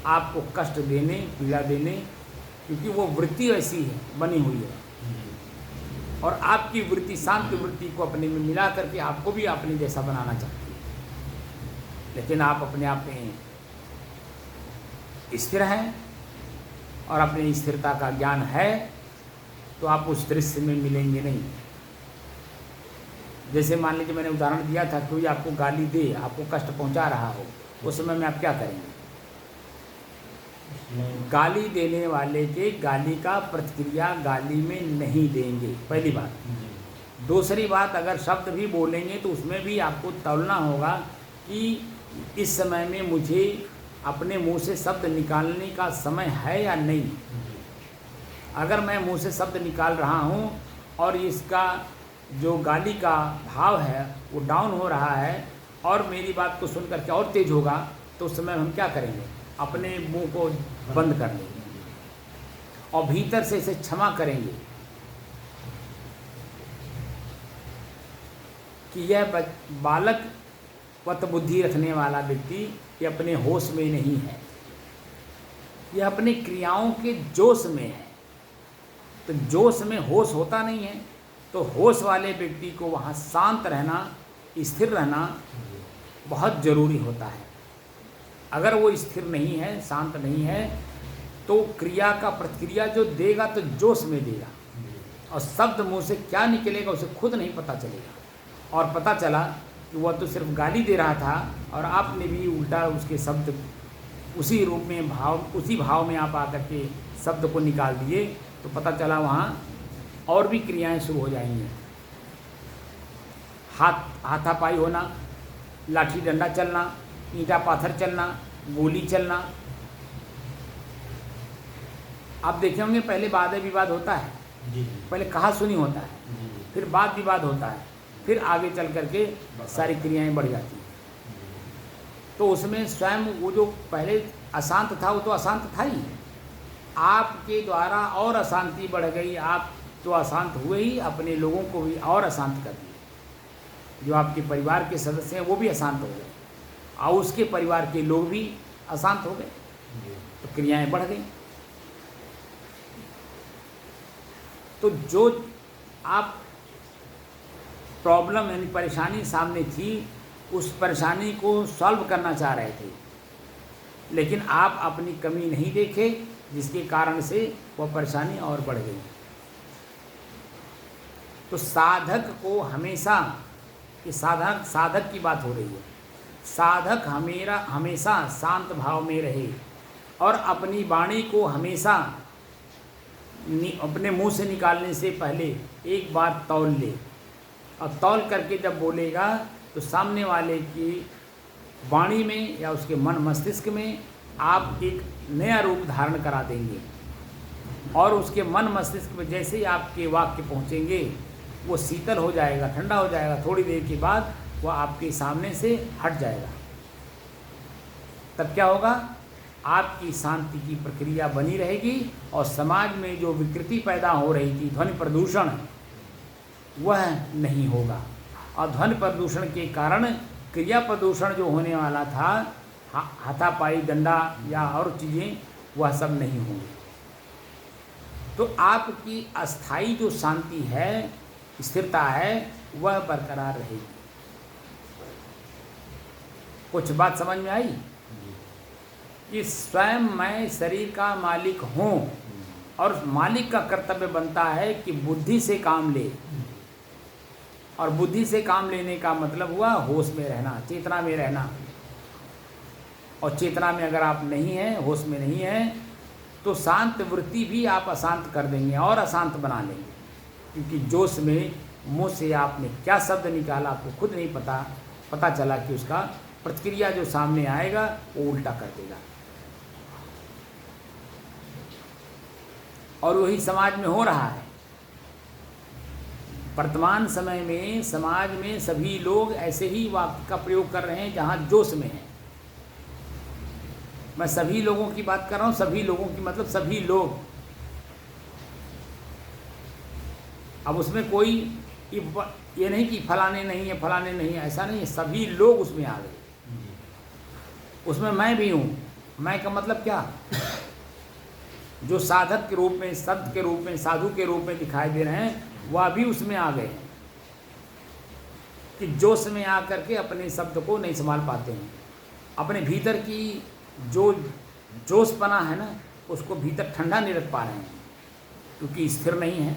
आपको कष्ट देने, पीड़ा देने, क्योंकि वो वृत्ति ऐसी है, बनी हुई है। और आपकी वृत्ति, शांत वृत्ति को अपने में मिला करके आपको भी अपने जैसा बनाना चाहती है। लेकिन आप अपने आप में स्थिर हैं और अपनी स्थिरता का ज्ञान है तो आप उस दृश्य में मिलेंगे नहीं। जैसे मान लीजिए मैंने उदाहरण दिया था, कोई आपको गाली दे, आपको कष्ट पहुंचा रहा हो, उस समय में आप क्या करेंगे? गाली देने वाले के गाली का प्रतिक्रिया गाली में नहीं देंगे, पहली बात। दूसरी बात, अगर शब्द भी बोलेंगे तो उसमें भी आपको तौलना होगा कि इस समय में मुझे अपने मुंह से शब्द निकालने का समय है या नहीं। अगर मैं मुंह से शब्द निकाल रहा हूं और इसका जो गाली का भाव है वो डाउन हो रहा है और मेरी बात को सुन करके और तेज होगा, तो उस समय हम क्या करेंगे? अपने मुंह को बंद कर लेंगे और भीतर से इसे क्षमा करेंगे कि यह बालक वत बुद्धि रखने वाला व्यक्ति ये अपने होश में नहीं है, यह अपने क्रियाओं के जोश में है। तो जोश में होश होता नहीं है, तो होश वाले व्यक्ति को वहाँ शांत रहना, स्थिर रहना बहुत ज़रूरी होता है। अगर वो स्थिर नहीं है, शांत नहीं है, तो क्रिया का प्रतिक्रिया जो देगा तो जोश में देगा और शब्द मुंह से क्या निकलेगा उसे खुद नहीं पता चलेगा। और पता चला कि वह तो सिर्फ गाली दे रहा था और आपने भी उल्टा उसके शब्द उसी रूप में उसी भाव में आप आकर के शब्द को निकाल दिए, तो पता चला वहाँ और भी क्रियाएं शुरू हो जाएंगी। हाथापाई होना, लाठी डंडा चलना, ईंटा पाथर चलना, गोली चलना। आप देखे होंगे पहले वाद विवाद होता है, पहले कहा सुनी होता है, फिर वाद विवाद होता है, फिर आगे चल करके सारी क्रियाएं बढ़ जाती हैं। तो उसमें स्वयं वो जो पहले अशांत था वो तो अशांत था ही, आपके द्वारा और अशांति बढ़ गई। आप तो अशांत हुए ही, अपने लोगों को भी और अशांत कर दिए। जो आपके परिवार के सदस्य हैं वो भी अशांत हो गए और उसके परिवार के लोग भी अशांत हो गए, तो क्रियाएं बढ़ गई। तो जो आप प्रॉब्लम यानी परेशानी सामने थी, उस परेशानी को सॉल्व करना चाह रहे थे, लेकिन आप अपनी कमी नहीं देखे, जिसके कारण से वह परेशानी और बढ़ गई। तो साधक को हमेशा, ये साधक की बात हो रही है, साधक हमेशा शांत भाव में रहे और अपनी वाणी को हमेशा अपने मुंह से निकालने से पहले एक बार तौल ले, और तौल करके जब बोलेगा तो सामने वाले की वाणी में या उसके मन मस्तिष्क में आप एक नया रूप धारण करा देंगे और उसके मन मस्तिष्क में जैसे ही आपके वाक्य पहुँचेंगे वो शीतल हो जाएगा, ठंडा हो जाएगा। थोड़ी देर के बाद वह आपके सामने से हट जाएगा। तब क्या होगा? आपकी शांति की प्रक्रिया बनी रहेगी और समाज में जो विकृति पैदा हो रही थी, ध्वनि प्रदूषण, वह नहीं होगा। और ध्वनि प्रदूषण के कारण क्रिया प्रदूषण जो होने वाला था, हाथापाई, डंडा या और चीज़ें, वह सब नहीं होंगे। तो आपकी अस्थाई जो शांति है, स्थिरता है, वह बरकरार रहेगी। कुछ बात समझ में आई कि स्वयं मैं शरीर का मालिक हूँ और मालिक का कर्तव्य बनता है कि बुद्धि से काम ले। और बुद्धि से काम लेने का मतलब हुआ होश में रहना, चेतना में रहना। और चेतना में अगर आप नहीं हैं, होश में नहीं हैं, तो शांत वृत्ति भी आप अशांत कर देंगे और अशांत बना लेंगे। क्योंकि जोश में मुंह से आपने क्या शब्द निकाला आपको खुद नहीं पता चला कि उसका प्रतिक्रिया जो सामने आएगा वो उल्टा कर देगा। और वही समाज में हो रहा है। वर्तमान समय में समाज में सभी लोग ऐसे ही वाक्य का प्रयोग कर रहे हैं जहाँ जोश में है। मैं सभी लोगों की बात कर रहा हूँ, सभी लोगों की मतलब सभी लोग। अब उसमें कोई ये नहीं कि फलाने नहीं है, फलाने नहीं है, ऐसा नहीं है, सभी लोग उसमें आ गए। उसमें मैं भी हूँ। मैं का मतलब क्या? जो साधक के रूप में, संत के रूप में, साधु के रूप में दिखाई दे रहे हैं, वह भी उसमें आ गए हैं कि जोश में आकर के अपने शब्द को नहीं संभाल पाते हैं। अपने भीतर की जो जोशपना है ना, उसको भीतर ठंडा नहीं रख पा रहे हैं क्योंकि स्थिर नहीं है।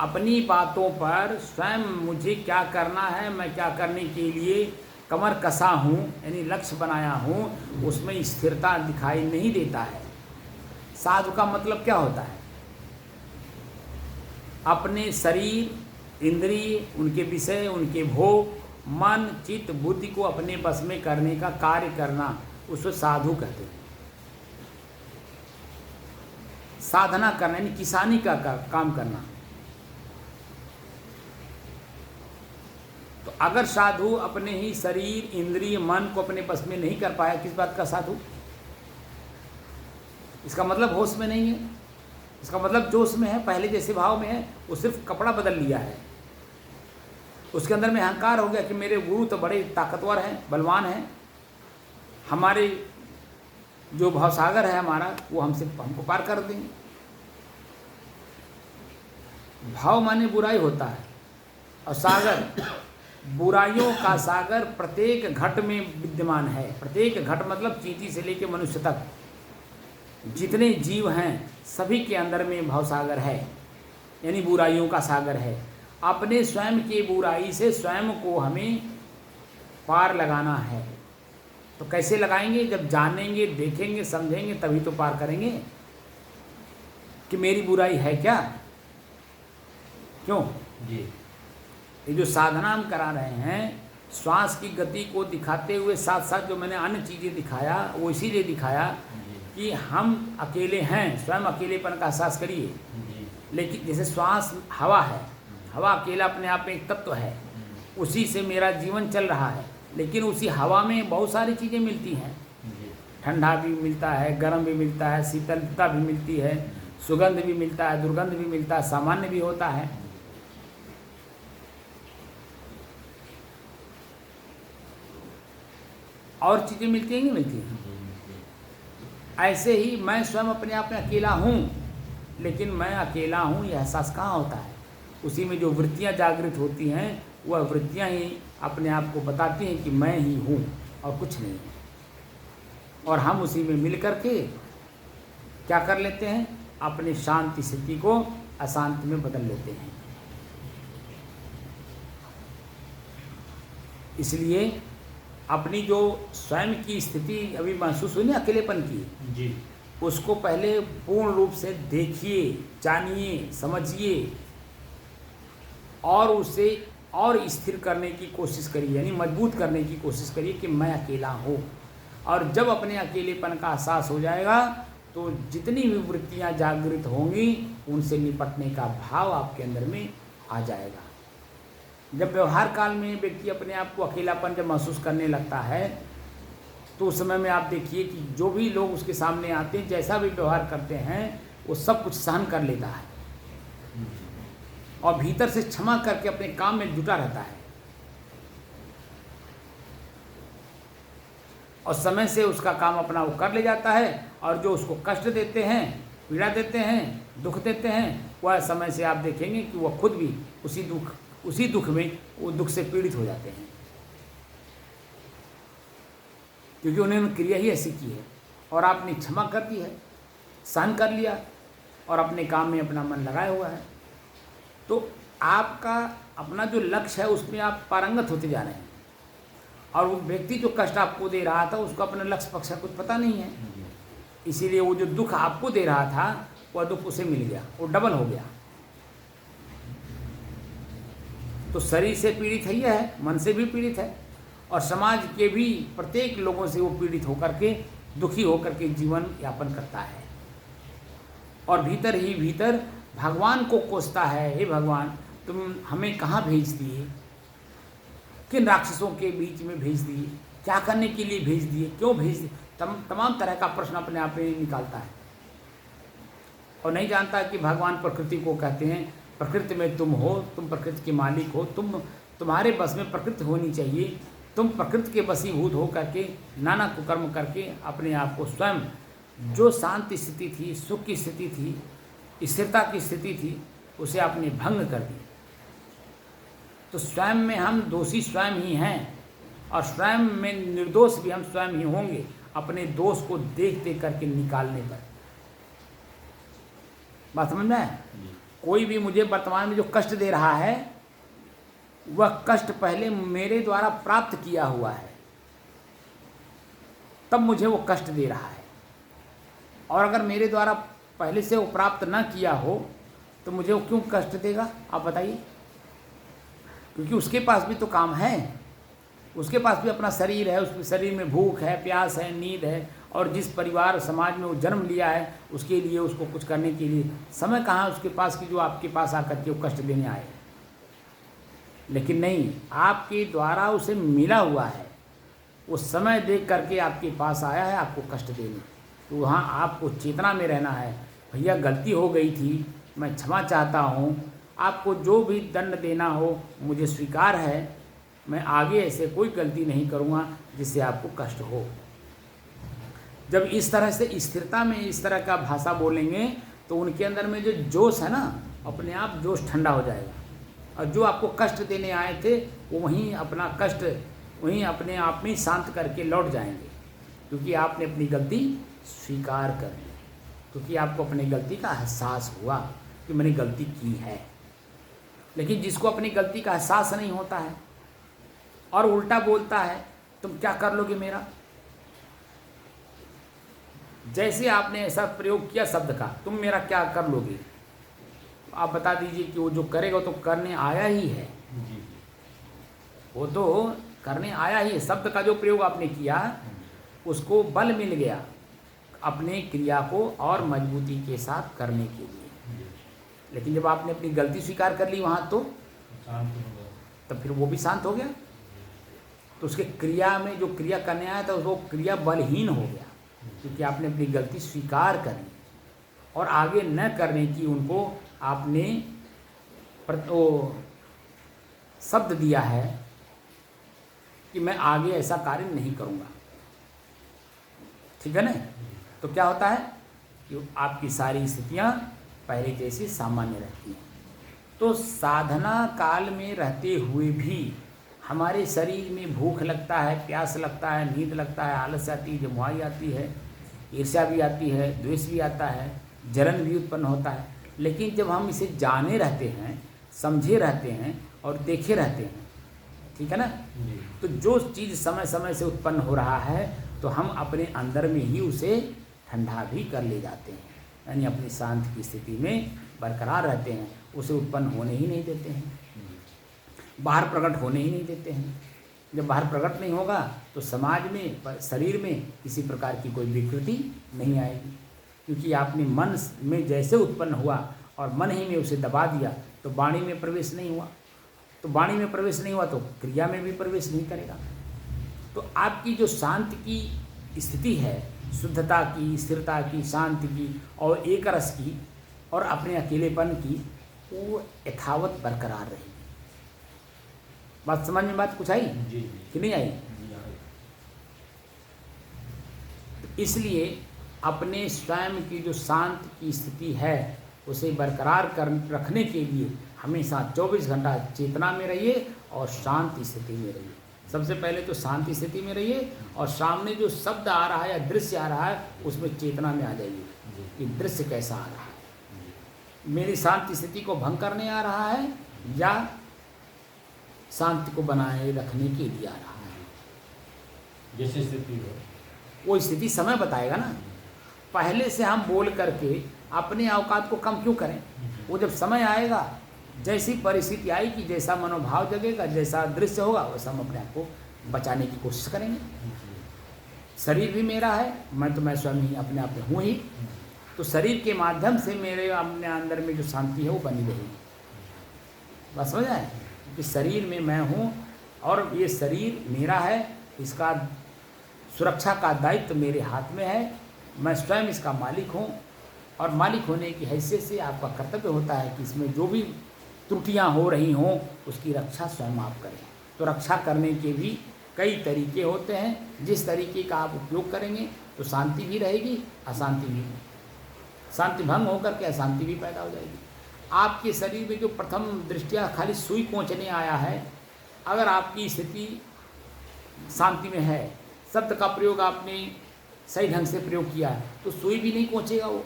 अपनी बातों पर स्वयं मुझे क्या करना है, मैं क्या करने के लिए कमर कसा हूँ, यानी लक्ष्य बनाया हूँ, उसमें स्थिरता दिखाई नहीं देता है। साधु का मतलब क्या होता है? अपने शरीर, इंद्रिय, उनके विषय, उनके भोग, मन, चित्त, बुद्धि को अपने बस में करने का कार्य करना, उसको साधु कहते हैं। साधना करना यानी किसानी का काम करना। तो अगर साधु अपने ही शरीर, इंद्रिय, मन को अपने बस में नहीं कर पाया, किस बात का साधु? इसका मतलब होश में नहीं है, इसका मतलब जोश में है, पहले जैसे भाव में है। वो सिर्फ कपड़ा बदल लिया है। उसके अंदर में अहंकार हो गया कि मेरे गुरु तो बड़े ताकतवर हैं, बलवान हैं, हमारे जो भवसागर है हमारा, वो हमको पार कर देंगे। भाव माने बुराई होता है, और सागर, बुराइयों का सागर प्रत्येक घट में विद्यमान है। प्रत्येक घट मतलब चींटी से लेकर मनुष्य तक जितने जीव हैं सभी के अंदर में भवसागर है, यानी बुराइयों का सागर है। अपने स्वयं के बुराई से स्वयं को हमें पार लगाना है। तो कैसे लगाएंगे? जब जानेंगे, देखेंगे, समझेंगे, तभी तो पार करेंगे कि मेरी बुराई है क्या। क्यों जी? ये जो साधना हम करा रहे हैं, श्वास की गति को दिखाते हुए साथ साथ जो मैंने अन्य चीज़ें दिखाया, वो इसीलिए दिखाया कि हम अकेले हैं। स्वयं अकेलेपन का एहसास करिए। लेकिन जैसे श्वास हवा है, हवा अकेला अपने आप में एक तत्व है, उसी से मेरा जीवन चल रहा है। लेकिन उसी हवा में बहुत सारी चीज़ें मिलती हैं। ठंडा भी मिलता है, गर्म भी मिलता है, शीतलता भी मिलती है, सुगंध भी मिलता है, दुर्गंध भी मिलता है, सामान्य भी होता है। और चीज़ें मिलती हैं कि नहीं मिलती हैं? ऐसे ही मैं स्वयं अपने आप में अकेला हूँ, लेकिन मैं अकेला हूँ यह एहसास कहाँ होता है? उसी में जो वृत्तियाँ जागृत होती हैं, वह वृत्तियाँ ही अपने आप को बताती हैं कि मैं ही हूँ और कुछ नहीं है। और हम उसी में मिल कर के क्या कर लेते हैं? अपनी शांति स्थिति को अशांति में बदल लेते हैं। इसलिए अपनी जो स्वयं की स्थिति अभी महसूस हुई ना अकेलेपन की जी, उसको पहले पूर्ण रूप से देखिए, जानिए, समझिए और उसे और स्थिर करने की कोशिश करिए, यानी मजबूत करने की कोशिश करिए कि मैं अकेला हूँ। और जब अपने अकेलेपन का एहसास हो जाएगा तो जितनी भी वृत्तियाँ जागृत होंगी उनसे निपटने का भाव आपके अंदर में आ जाएगा। जब व्यवहार काल में व्यक्ति अपने आप को अकेलापन जब महसूस करने लगता है तो उस समय में आप देखिए कि जो भी लोग उसके सामने आते हैं, जैसा भी व्यवहार करते हैं, वो सब कुछ सहन कर लेता है और भीतर से क्षमा करके अपने काम में जुटा रहता है। और समय से उसका काम अपना वो कर ले जाता है। और जो उसको कष्ट देते हैं, पीड़ा देते हैं, दुख देते हैं, वह समय से आप देखेंगे कि वह खुद भी उसी दुख में वो दुख से पीड़ित हो जाते हैं, क्योंकि उन्होंने क्रिया ही ऐसी की है। और आपने क्षमा कर दी है, सहन कर लिया और अपने काम में अपना मन लगाया हुआ है, तो आपका अपना जो लक्ष्य है उसमें आप पारंगत होते जा रहे हैं। और वो व्यक्ति जो कष्ट आपको दे रहा था उसको अपना लक्ष्य पक्ष का कुछ पता नहीं है, इसीलिए वो जो दुख आपको दे रहा था वह दुख उसे मिल गया, वो डबल हो गया। तो शरीर से पीड़ित है, मन से भी पीड़ित है, और समाज के भी प्रत्येक लोगों से वो पीड़ित होकर के, दुखी होकर के जीवन यापन करता है। और भीतर ही भीतर भगवान को कोसता है, हे भगवान तुम हमें कहाँ भेज दिए, किन राक्षसों के बीच में भेज दिए, क्या करने के लिए भेज दिए, क्यों भेज दिए, तमाम तरह का प्रश्न अपने आप में निकालता है। और नहीं जानता कि भगवान प्रकृति को कहते हैं, प्रकृति में तुम हो, तुम प्रकृति के मालिक हो, तुम्हारे बस में प्रकृति होनी चाहिए, तुम प्रकृति के वशीभूत हो करके नाना कुकर्म करके अपने आप को स्वयं जो शांति स्थिति थी, सुख की स्थिति थी, स्थिरता की स्थिति थी, उसे आपने भंग कर दी। तो स्वयं में हम दोषी स्वयं ही हैं, और स्वयं में निर्दोष भी हम स्वयं ही होंगे, अपने दोष को देख देख करके निकालने पर। बात समझ में है? कोई भी मुझे वर्तमान में जो कष्ट दे रहा है वह कष्ट पहले मेरे द्वारा प्राप्त किया हुआ है, तब मुझे वो कष्ट दे रहा है। और अगर मेरे द्वारा पहले से वो प्राप्त न किया हो तो मुझे वो क्यों कष्ट देगा, आप बताइए? क्योंकि उसके पास भी तो काम है, उसके पास भी अपना शरीर है, उसके शरीर में भूख है, प्यास है, नींद है, और जिस परिवार समाज में वो जन्म लिया है उसके लिए उसको कुछ करने के लिए समय कहाँ उसके पास कि जो आपके पास आकर के वो कष्ट देने आए। लेकिन नहीं, आपके द्वारा उसे मिला हुआ है, वो समय देख करके आपके पास आया है आपको कष्ट देने। तो वहाँ आपको चेतना में रहना है, भैया गलती हो गई थी, मैं क्षमा चाहता हूँ, आपको जो भी दंड देना हो मुझे स्वीकार है, मैं आगे ऐसे कोई गलती नहीं करूँगा जिससे आपको कष्ट हो। जब इस तरह से स्थिरता में इस तरह का भाषा बोलेंगे तो उनके अंदर में जो जोश है ना, अपने आप जोश ठंडा हो जाएगा, और जो आपको कष्ट देने आए थे वो वहीं अपना कष्ट वहीं अपने आप में शांत करके लौट जाएंगे, क्योंकि आपने अपनी गलती स्वीकार कर ली, क्योंकि आपको अपनी गलती का एहसास हुआ कि मैंने गलती की है। लेकिन जिसको अपनी गलती का एहसास नहीं होता है और उल्टा बोलता है, तुम क्या कर लोगे मेरा, जैसे आपने ऐसा प्रयोग किया शब्द का, तुम मेरा क्या कर लोगे, आप बता दीजिए कि वो जो करेगा तो करने आया ही है, वो तो करने आया ही है। शब्द का जो प्रयोग आपने किया उसको बल मिल गया अपने क्रिया को और मजबूती के साथ करने के लिए। लेकिन जब आपने अपनी गलती स्वीकार कर ली वहाँ तो तब फिर वो भी शांत हो गया, तो उसके क्रिया में जो क्रिया करने आया था वो क्रिया बलहीन हो गया, क्योंकि आपने अपनी गलती स्वीकार कर ली और आगे न करने की उनको आपने शब्द दिया है कि मैं आगे ऐसा कार्य नहीं करूँगा। ठीक है ना? तो क्या होता है कि आपकी सारी स्थितियाँ पहले जैसी सामान्य रहती हैं। तो साधना काल में रहते हुए भी हमारे शरीर में भूख लगता है, प्यास लगता है, नींद लगता है, आलस आती है, जमुआई आती है, ईर्ष्या भी आती है, द्वेष भी आता है, जलन भी उत्पन्न होता है। लेकिन जब हम इसे जाने रहते हैं, समझे रहते हैं और देखे रहते हैं, ठीक है ना, तो जो चीज़ समय समय से उत्पन्न हो रहा है तो हम अपने अंदर में ही उसे ठंडा भी कर ले जाते हैं, यानी अपनी शांत की स्थिति में बरकरार रहते हैं, उसे उत्पन्न होने ही नहीं देते हैं, बाहर प्रकट होने ही नहीं देते हैं। जब बाहर प्रकट नहीं होगा तो समाज में, शरीर में किसी प्रकार की कोई विकृति नहीं आएगी, क्योंकि आपने मन में जैसे उत्पन्न हुआ और मन ही में उसे दबा दिया तो वाणी में प्रवेश नहीं हुआ, तो वाणी में प्रवेश नहीं हुआ तो क्रिया में भी प्रवेश नहीं करेगा। तो आपकी जो शांति की स्थिति है, शुद्धता की, स्थिरता की, शांति की और एक रस की और अपने अकेलेपन की, वो यथावत बरकरार रहेगी। बात समझ में बात कुछ आई जी कि नहीं आई? इसलिए अपने स्वयं की जो शांत की स्थिति है उसे बरकरार कर रखने के लिए हमेशा 24 घंटा चेतना में रहिए और शांत स्थिति में रहिए। सबसे पहले तो शांति स्थिति में रहिए और सामने जो शब्द आ रहा है या दृश्य आ रहा है उसमें चेतना में आ जाइए कि दृश्य कैसा आ रहा है, मेरी शांति स्थिति को भंग करने आ रहा है या शांति को बनाए रखने के लिए आ रहा है। जैसे स्थिति हो वो स्थिति समय बताएगा ना। पहले से हम बोल करके अपने औकात को कम क्यों करें? वो जब समय आएगा, जैसी परिस्थिति आएगी, जैसा मनोभाव जगेगा, जैसा दृश्य होगा, वैसा हम अपने आप को बचाने की कोशिश करेंगे। शरीर भी मेरा है, मैं स्वयं ही अपने आप में हूँ ही, तो शरीर के माध्यम से मेरे अपने अंदर में जो शांति है वो बनी रहेगी। बस समझ आए कि शरीर में मैं हूँ और ये शरीर मेरा है, इसका सुरक्षा का दायित्व मेरे हाथ में है, मैं स्वयं इसका मालिक हूँ। और मालिक होने की हैसियत से आपका कर्तव्य होता है कि इसमें जो भी त्रुटियां हो रही हों उसकी रक्षा स्वयं आप करें। तो रक्षा करने के भी कई तरीके होते हैं, जिस तरीके का आप उपयोग करेंगे तो शांति भी रहेगी, अशांति भी, शांति भंग होकर के अशांति भी पैदा हो जाएगी। आपके शरीर में जो प्रथम दृष्टिया खाली सुई कोंचने आया है, अगर आपकी स्थिति शांति में है, शब्द का प्रयोग आपने सही ढंग से प्रयोग किया है तो सुई भी नहीं कोंचेगा वो।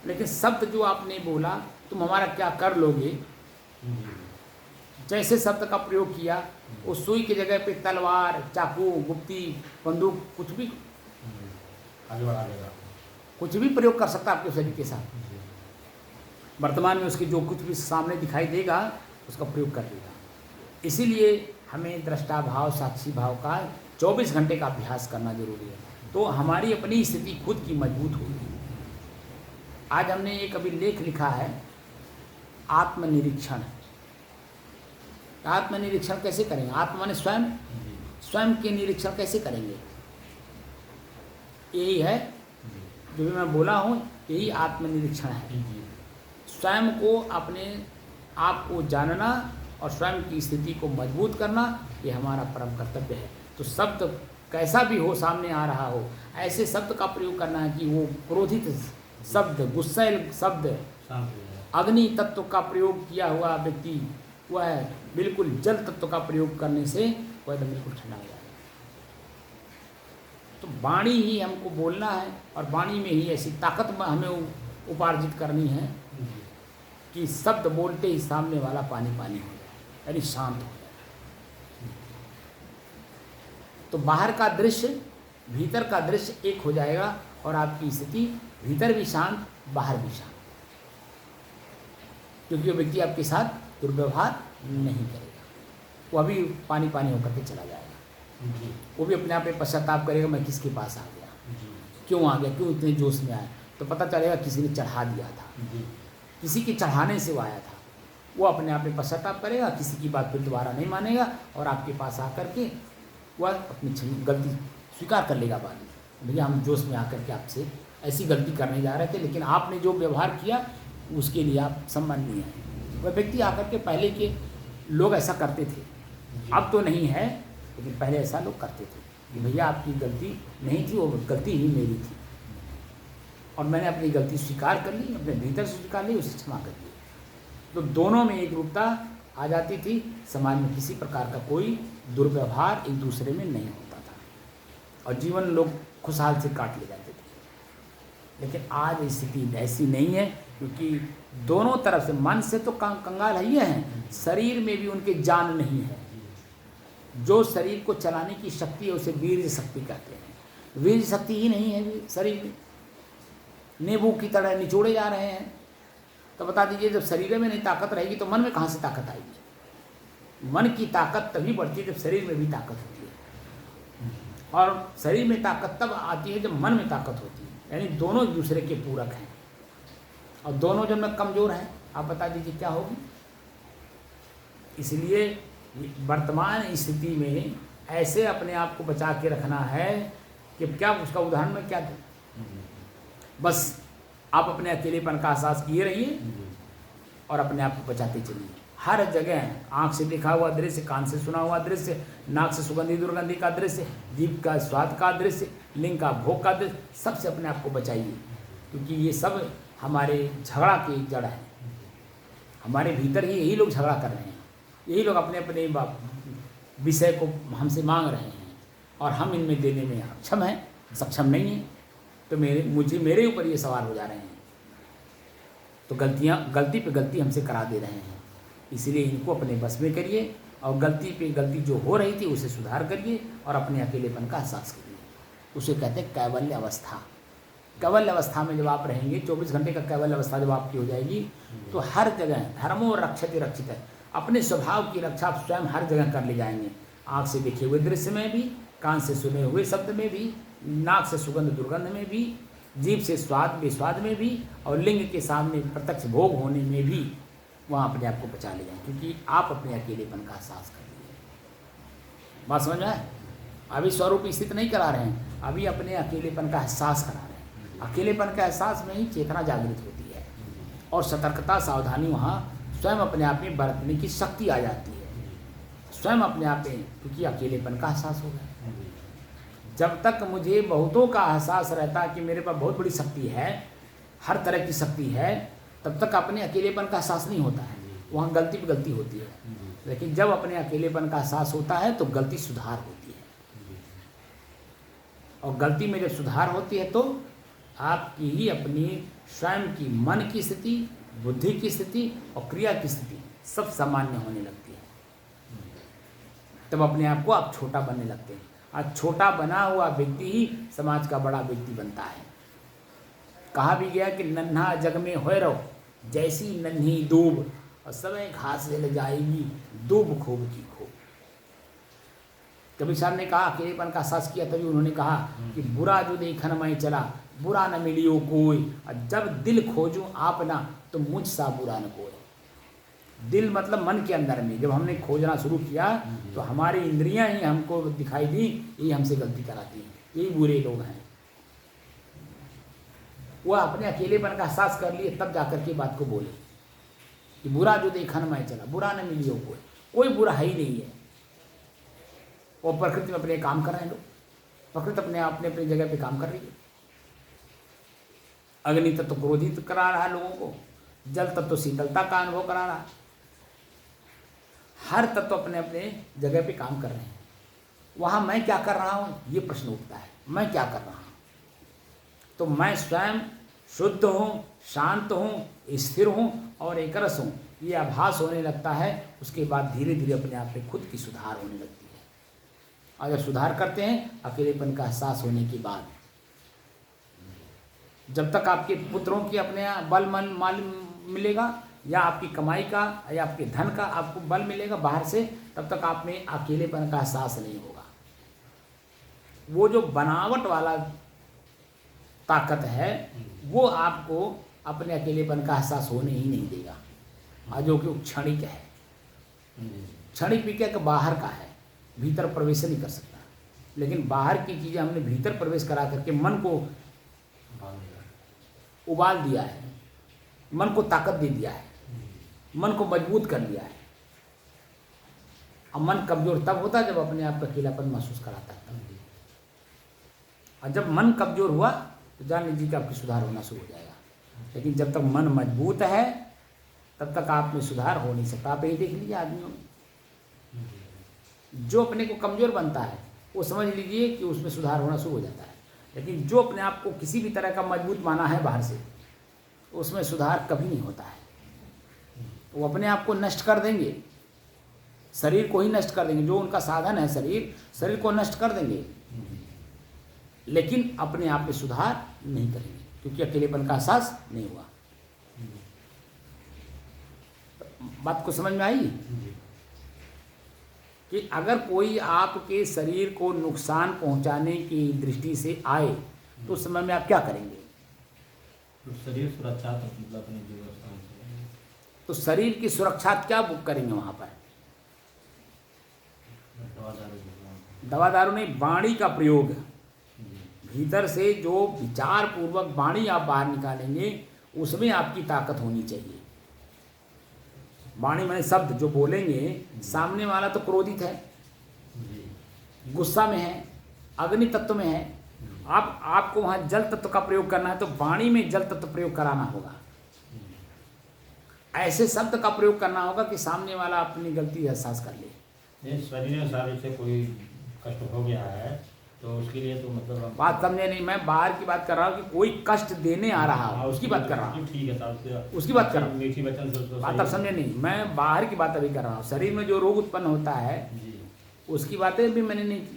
लेकिन शब्द जो आपने बोला तुम हमारा क्या कर लोगे, जैसे शब्द का प्रयोग किया, उस सुई की जगह पे तलवार, चाकू, गुप्ती, बंदूक, कुछ भी आगे बढ़ा देगा, कुछ भी प्रयोग कर सकता है आपके शरीर के साथ। वर्तमान में उसकी जो कुछ भी सामने दिखाई देगा उसका प्रयोग कर देगा। इसीलिए हमें दृष्टा भाव, साक्षी भाव का 24 घंटे का अभ्यास करना जरूरी है, तो हमारी अपनी स्थिति खुद की मजबूत होगी। आज हमने एक अभी लेख लिखा है आत्मनिरीक्षण। आत्मनिरीक्षण कैसे करेंगे? आत्मा माने स्वयं, स्वयं के निरीक्षण कैसे करेंगे? यही है जो भी मैं बोला हूँ, यही आत्मनिरीक्षण है। स्वयं को, अपने आप को जानना और स्वयं की स्थिति को मजबूत करना, ये हमारा परम कर्तव्य है। तो शब्द कैसा भी हो, सामने आ रहा हो, ऐसे शब्द का प्रयोग करना है कि वो क्रोधित शब्द, गुस्सैल शब्द, अग्नि तत्व का प्रयोग किया हुआ व्यक्ति वह है बिल्कुल जल तत्व का प्रयोग करने से वह एकदम बिल्कुल ठंडा हो जाएगा। तो वाणी ही हमको बोलना है और वाणी में ही ऐसी ताकत हमें उपार्जित करनी है कि शब्द बोलते ही सामने वाला पानी पानी हो जाए, यानी शांत हो जाए। तो बाहर का दृश्य, भीतर का दृश्य एक हो जाएगा और आपकी स्थिति भीतर भी शांत, बाहर भी शांत, क्योंकि वो व्यक्ति आपके साथ दुर्व्यवहार नहीं करेगा। वो अभी पानी पानी होकर के चला जाएगा। वो भी अपने आप में पश्चाताप करेगा, मैं किसके पास आ गया, क्यों आ गया, क्यों इतने जोश में आया। तो पता चलेगा किसी ने चढ़ा दिया था, किसी के चढ़ाने से वो आया था। वो अपने आप में पश्चाताप करेगा, किसी की बात फिर दोबारा नहीं मानेगा और आपके पास आकर के वह अपनी गलती स्वीकार कर लेगा। बाद में भैया हम जोश में आकर के आपसे ऐसी गलती करने जा रहे थे, लेकिन आपने जो व्यवहार किया उसके लिए आप सम्माननीय हैं। वह व्यक्ति आकर के, पहले के लोग ऐसा करते थे, अब तो नहीं है, लेकिन पहले ऐसा लोग करते थे कि भैया आपकी गलती नहीं थी, वो गलती ही मेरी थी और मैंने अपनी गलती स्वीकार कर ली, अपने भीतर से स्वीकार ली, उसे क्षमा कर ली। तो दोनों में एक रूपता आ जाती थी, समाज में किसी प्रकार का कोई दुर्व्यवहार एक दूसरे में नहीं होता था और जीवन लोग खुशहाल से काट ले जाते थे। लेकिन आज स्थिति ऐसी नहीं है, क्योंकि दोनों तरफ से, मन से तो कंगाल ही हैं, शरीर में भी उनके जान नहीं है। जो शरीर को चलाने की शक्ति है उसे वीर्य शक्ति कहते हैं। वीर्य शक्ति ही नहीं है शरीर में, नींबू की तरह निचोड़े जा रहे हैं। तो बता दीजिए, जब शरीर में नहीं ताकत रहेगी तो मन में कहाँ से ताकत आएगी? मन की ताकत तभी बढ़ती है जब शरीर में भी ताकत होती है, और शरीर में ताकत तब आती है जब मन में ताकत होती है। यानी दोनों एक दूसरे के पूरक हैं और दोनों जब में कमज़ोर हैं, आप बता दीजिए क्या होगी। इसलिए वर्तमान स्थिति में ऐसे अपने आप को बचा के रखना है कि क्या, उसका उदाहरण मैं क्या दूँ? बस आप अपने अकेलेपन का एहसास किए रहिए और अपने आप को बचाते चलिए। हर जगह आँख से देखा हुआ दृश्य, कान से सुना हुआ दृश्य, नाक से सुगंधी दुर्गंधी का दृश्य, जीभ का स्वाद का दृश्य, लिंग का भोग का दृश्य, सबसे अपने आप को बचाइए, क्योंकि ये सब हमारे झगड़ा की जड़ है। हमारे भीतर ही यही लोग झगड़ा कर रहे हैं, यही लोग अपने अपने विषय को हमसे मांग रहे हैं और हम इनमें देने में अक्षम हैं, सक्षम नहीं हैं। तो मेरे ऊपर ये सवार हो जा रहे हैं, तो गलती पे गलती हमसे करा दे रहे हैं। इसलिए इनको अपने बस में करिए और गलती पे गलती जो हो रही थी उसे सुधार करिए और अपने अकेलेपन का एहसास करिए। उसे कहते हैं कैवल्य अवस्था। कैवल्य अवस्था में जब आप रहेंगे, 24 घंटे का कैवल्य अवस्था जब आपकी हो जाएगी, तो हर जगह धर्मो रक्षति रक्षित है, अपने स्वभाव की रक्षा आप स्वयं हर जगह कर ले जाएंगे। आँख से देखे हुए दृश्य में भी, कान से सुने हुए शब्द में भी, नाक से सुगंध दुर्गंध में भी, जीभ से स्वाद बेस्वाद में भी, और लिंग के सामने प्रत्यक्ष भोग होने में भी वहाँ अपने आप को बचा ले जाएं, क्योंकि आप अपने अकेलेपन का एहसास कर लीजिए। बात समझ में आए? अभी स्वरूप स्थित नहीं करा रहे हैं, अभी अपने अकेलेपन का एहसास करा रहे हैं। अकेलेपन का एहसास में ही चेतना जागृत होती है और सतर्कता सावधानी वहाँ स्वयं अपने आप में बरतने की शक्ति आ जाती है, स्वयं अपने आप में, क्योंकि अकेलेपन का एहसास हो गया। जब तक मुझे बहुतों का एहसास रहता है कि मेरे पास बहुत बड़ी शक्ति है, हर तरह की शक्ति है, तब तक अपने अकेलेपन का एहसास नहीं होता है, वहाँ गलती पे गलती होती है। लेकिन जब अपने अकेलेपन का एहसास होता है तो गलती सुधार होती है, और गलती में जब सुधार होती है तो आपकी ही अपनी स्वयं की मन की स्थिति, बुद्धि की स्थिति और क्रिया की स्थिति सब सामान्य होने लगती है। तब अपने आप को आप छोटा बनने लगते हैं, और छोटा बना हुआ व्यक्ति ही समाज का बड़ा व्यक्ति बनता है। कहा भी गया कि नन्हा जग में होए रहो जैसी नन्ही दूब, और समय घास ले जाएगी दूब खूब की खूब। कबीर साहब ने कहा, अकेलेपन का एहसास किया, तभी उन्होंने कहा कि बुरा जो देखन मैं चला बुरा न मिलियो कोई, और जब दिल खोजूं आप ना तो मुझ सा बुरा न कोई। दिल मतलब मन के अंदर में जब हमने खोजना शुरू किया तो हमारी इंद्रियां ही हमको दिखाई दी, ये हमसे गलती कराती हैं, यही बुरे लोग हैं। वह अपने अकेलेपन का एहसास कर लिए तब जाकर के बात को बोले कि बुरा जो देखा न मैं चला बुरा न मिलियो कोई बुरा है ही नहीं है। वो प्रकृति में अपने काम कर रहे हैं लोग, प्रकृति अपने अपने जगह पे काम कर रही है। अग्नि तत्व क्रोधित करा रहा है लोगों को, जल तत्व शीतलता का अनुभव करा रहा है। हर तत्व अपने अपने जगह पे काम कर रहे हैं। वहाँ मैं क्या कर रहा हूँ ये प्रश्न उठता है, मैं क्या कर रहा हूँ? तो मैं स्वयं शुद्ध हूँ, शांत हूँ, स्थिर हूँ और एकरस हूँ, ये आभास होने लगता है। उसके बाद धीरे धीरे अपने आप में खुद की सुधार होने लगती है। और जब सुधार करते हैं अकेलेपन का एहसास होने के बाद, जब तक आपके पुत्रों की अपने बल माल मिलेगा या आपकी कमाई का या आपके धन का आपको बल मिलेगा बाहर से, तब तक आप में अकेलेपन का एहसास नहीं होगा। वो जो बनावट वाला ताकत है वो आपको अपने अकेलेपन का एहसास होने ही नहीं देगा, और जो कि क्षणिक है, क्षणिक भी क्या बाहर का है, भीतर प्रवेश नहीं कर सकता। लेकिन बाहर की चीज़ें हमने भीतर प्रवेश करा करके मन को उबाल दिया है, मन को ताकत दे दिया है, मन को मजबूत कर लिया है। और मन कमजोर तब होता है जब अपने आप का अकेलापन महसूस कराता है। और जब मन कमजोर हुआ तो जान लीजिए कि आपकी सुधार होना शुरू हो जाएगा। लेकिन जब तक मन मजबूत है तब तक आप में सुधार हो नहीं सकता। आप यही देख लीजिए आदमियों में जो अपने को कमजोर बनता है वो समझ लीजिए कि उसमें सुधार होना शुरू हो जाता है। लेकिन जो अपने आप को किसी भी तरह का मजबूत माना है बाहर से, उसमें सुधार कभी नहीं होता है। वो अपने आप को नष्ट कर देंगे, शरीर को ही नष्ट कर देंगे। जो उनका साधन है शरीर को नष्ट कर देंगे, लेकिन अपने आप में सुधार नहीं करेंगे, क्योंकि अकेलेपन का एहसास नहीं हुआ। बात को समझ में आई कि अगर कोई आपके शरीर को नुकसान पहुंचाने की दृष्टि से आए तो उस समय में आप क्या करेंगे? तो शरीर सुरक्षा तो मतलब अपने जीवन तो शरीर की सुरक्षा क्या बुक करेंगे वहां पर? दवा दारू नहीं, वाणी का प्रयोग। भीतर से जो विचार पूर्वक वाणी आप बाहर निकालेंगे उसमें आपकी ताकत होनी चाहिए। वाणी माने शब्द जो बोलेंगे, सामने वाला तो क्रोधित है, गुस्सा में है, अग्नि तत्व में है। आपको वहाँ जल तत्व का प्रयोग करना है तो वाणी में जल तत्व प्रयोग कराना होगा। ऐसे शब्द का प्रयोग करना होगा कि सामने वाला अपनी गलती एहसास कर ले। शरीर से कोई कष्ट हो गया है तो उसके लिए तो मतलब बात समझे नहीं, मैं बाहर की बात कर रहा हूँ कि कोई कष्ट देने आ रहा है उसकी बात कर रहा हूँ। ठीक है साहब, उसकी बात कर रहा हूँ, मीठी वचन से बात अब समझे नहीं, मैं बाहर की बात अभी कर रहा हूँ। शरीर में जो रोग उत्पन्न होता है उसकी बातें भी मैंने नहीं की।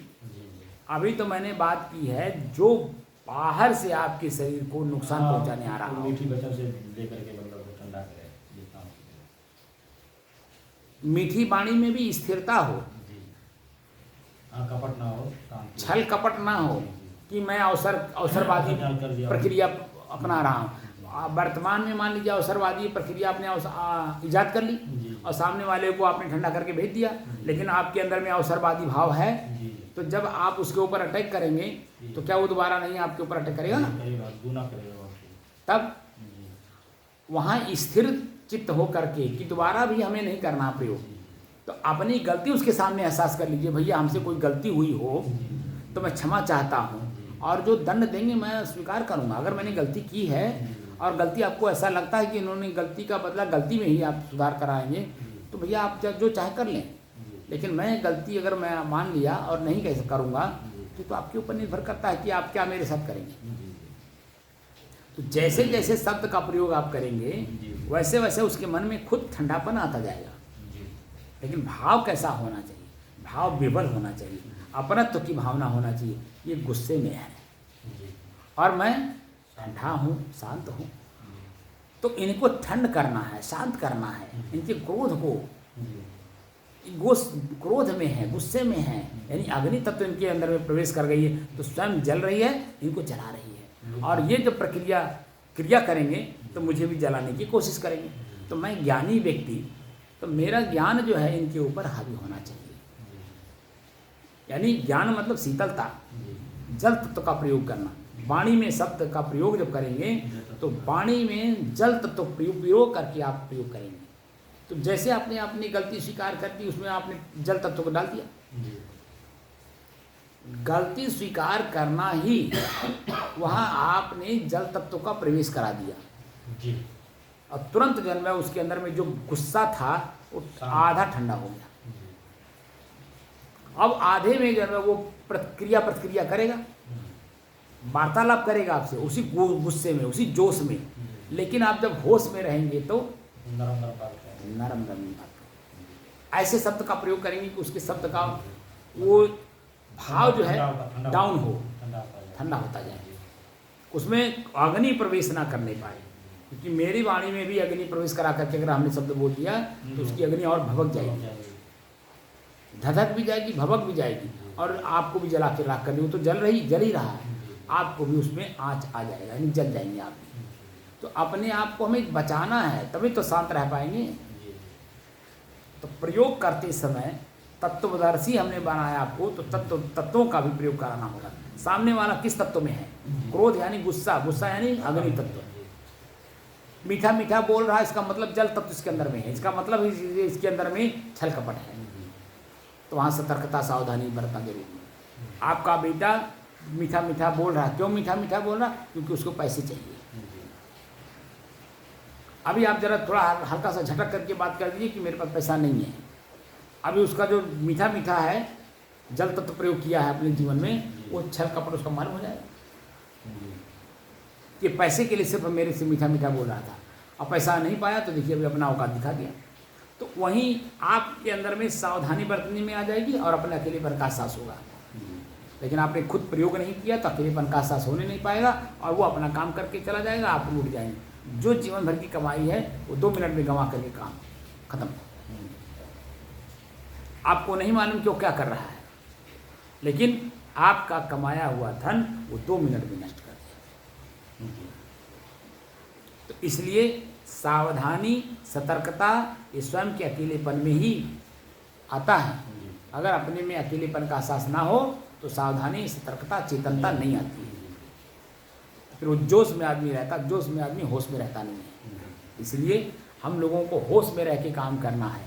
अभी तो मैंने बात की है जो बाहर से आपके शरीर को नुकसान पहुंचाने आ रहा है। मीठी वचन से लेकर के मतलब ठंडा करे, मीठी वाणी में भी स्थिरता हो, कपट ना हो, छल कपट ना हो कि मैं अवसरवादी प्रक्रिया अपना रहा हूँ। वर्तमान में मान लीजिए अवसरवादी प्रक्रिया आपने इजाद कर ली और सामने वाले को आपने ठंडा करके भेज दिया, लेकिन आपके अंदर में अवसरवादी भाव है, तो जब आप उसके ऊपर अटैक करेंगे तो क्या वो दोबारा नहीं आपके ऊपर अटैक करेगा? तब वहाँ स्थिर चित्त हो करके कि दोबारा भी हमें नहीं करना प्रयोग, तो अपनी गलती उसके सामने एहसास कर लीजिए, भैया हमसे कोई गलती हुई हो तो मैं क्षमा चाहता हूँ, और जो दंड देंगे मैं स्वीकार करूँगा। अगर मैंने गलती की है और गलती आपको ऐसा लगता है कि इन्होंने गलती का बदला गलती में ही आप सुधार कराएंगे, तो भैया आप जो चाहे कर लें, लेकिन मैं गलती अगर मैं मान लिया और नहीं कैसे करूँगा तो आपके ऊपर निर्भर करता है कि आप क्या मेरे साथ करेंगे। तो जैसे जैसे शब्द का प्रयोग आप करेंगे वैसे वैसे उसके मन में खुद ठंडापन आता जाएगा। लेकिन भाव कैसा होना चाहिए? भाव विबल होना चाहिए, अपनत्व की भावना होना चाहिए। ये गुस्से में है और मैं ठंडा हूँ, शांत हूँ, तो इनको ठंड करना है, शांत करना है। इनके क्रोध को, क्रोध में है, गुस्से में है, यानी अग्नि तत्व इनके अंदर में प्रवेश कर गई है, तो स्वयं जल रही है, इनको जला रही है। और ये जब क्रिया करेंगे तो मुझे भी जलाने की कोशिश करेंगे। तो मैं ज्ञानी व्यक्ति, तो मेरा ज्ञान जो है इनके ऊपर हावी होना चाहिए। यानी ज्ञान मतलब शीतलता, जल तत्व का प्रयोग करना। वाणी में शब्द का प्रयोग जब करेंगे तो वाणी में जल तत्व प्रयोग करके आप प्रयोग करेंगे। तो जैसे आपने अपनी गलती स्वीकार कर दी, उसमें आपने जल तत्व को डाल दिया। गलती स्वीकार करना ही वहाँ आपने जल तत्व का प्रवेश करा दिया जी। और तुरंत जो है उसके अंदर में जो गुस्सा था वो आधा ठंडा हो गया। अब आधे में जो है वो प्रतिक्रिया करेगा, वार्तालाप करेगा आपसे उसी गुस्से में, उसी जोश में। लेकिन आप जब होश में रहेंगे तो नरम बात, ऐसे शब्द का प्रयोग करेंगे कि उसके शब्द का वो भाव जो है डाउन हो, ठंडा होता जाए, उसमें अग्नि प्रवेश ना करने पाए। क्योंकि मेरी वाणी में भी अग्नि प्रवेश करा करके अगर हमने शब्द बोल दिया तो उसकी अग्नि और भभक जाएगी, धधक भी जाएगी, भभक भी जाएगी, और आपको भी जला के राख कर दी। वो तो जल ही रहा है, आपको भी उसमें आँच आ जाएगा, यानी जल जाएंगे आप भी। तो अपने आप को हमें बचाना है, तभी तो शांत रह पाएंगे। तो प्रयोग करते समय तत्वदर्शी हमने बनाया आपको, तो तत्वों का भी प्रयोग कराना होगा। सामने वाला किस तत्व में है? क्रोध यानी गुस्सा, गुस्सा यानी अग्नि तत्व। मीठा मीठा बोल रहा है, इसका मतलब जल तत्व इसके अंदर में है, इसका मतलब इसके अंदर में छल कपट है। तो वहाँ सतर्कता सावधानी बरतना जरूरी है। आपका बेटा मीठा मीठा बोल रहा है, क्यों मीठा मीठा बोल रहा? क्योंकि उसको पैसे चाहिए। अभी आप जरा थोड़ा हल्का सा झटक करके बात कर दीजिए कि मेरे पास पैसा नहीं है। अभी उसका जो मीठा मीठा है जल तत्व प्रयोग किया है अपने जीवन में, वो छल कपट उसका मालूम हो जाएगा कि पैसे के लिए सिर्फ मेरे से मीठा मीठा बोल रहा था, और पैसा नहीं पाया तो देखिए अभी अपना औकात दिखा दिया। तो वहीं आपके अंदर में सावधानी बरतने में आ जाएगी और अपने अकेलेपन का एहसास होगा। लेकिन आपने खुद प्रयोग नहीं किया तो अकेलेपन का एहसास होने नहीं पाएगा, और वो अपना काम करके चला जाएगा, आप लूट जाएंगे। जो जीवन भर की कमाई है वो 2 मिनट में गंवा करके काम खत्म। आपको नहीं मालूम कि वो क्या कर रहा है, लेकिन आपका कमाया हुआ धन वो 2 मिनट में नष्ट कर दिया। तो इसलिए सावधानी, सतर्कता ये स्वयं के अकेलेपन में ही आता है। अगर अपने में अकेलेपन का एहसास ना हो तो सावधानी, सतर्कता, चेतनता नहीं आती है। फिर वो जोश में आदमी रहता, जोश में आदमी होश में रहता नहीं है। इसलिए हम लोगों को होश में रह के काम करना है।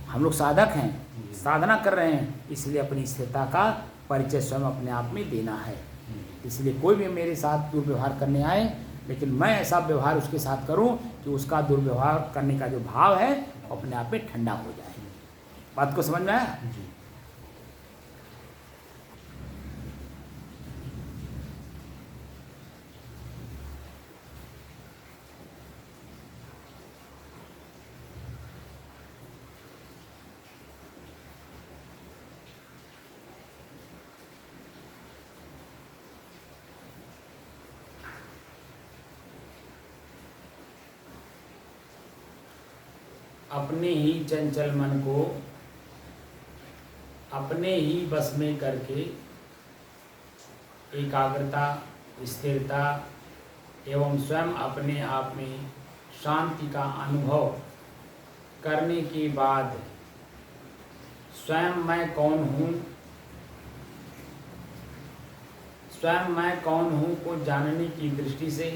हम लोग साधक हैं, साधना कर रहे हैं, इसलिए अपनी स्थिरता का परिचय स्वयं अपने आप में देना है। इसलिए कोई भी मेरे साथ दुर्व्यवहार करने आए, लेकिन मैं ऐसा व्यवहार उसके साथ करूं कि उसका दुर्व्यवहार करने का जो भाव है अपने आप में ठंडा हो जाए। बात को समझ में आया? अपने ही चंचल मन को अपने ही बस में करके एकाग्रता, स्थिरता एवं स्वयं अपने आप में शांति का अनुभव करने के बाद स्वयं मैं कौन हूँ को जानने की दृष्टि से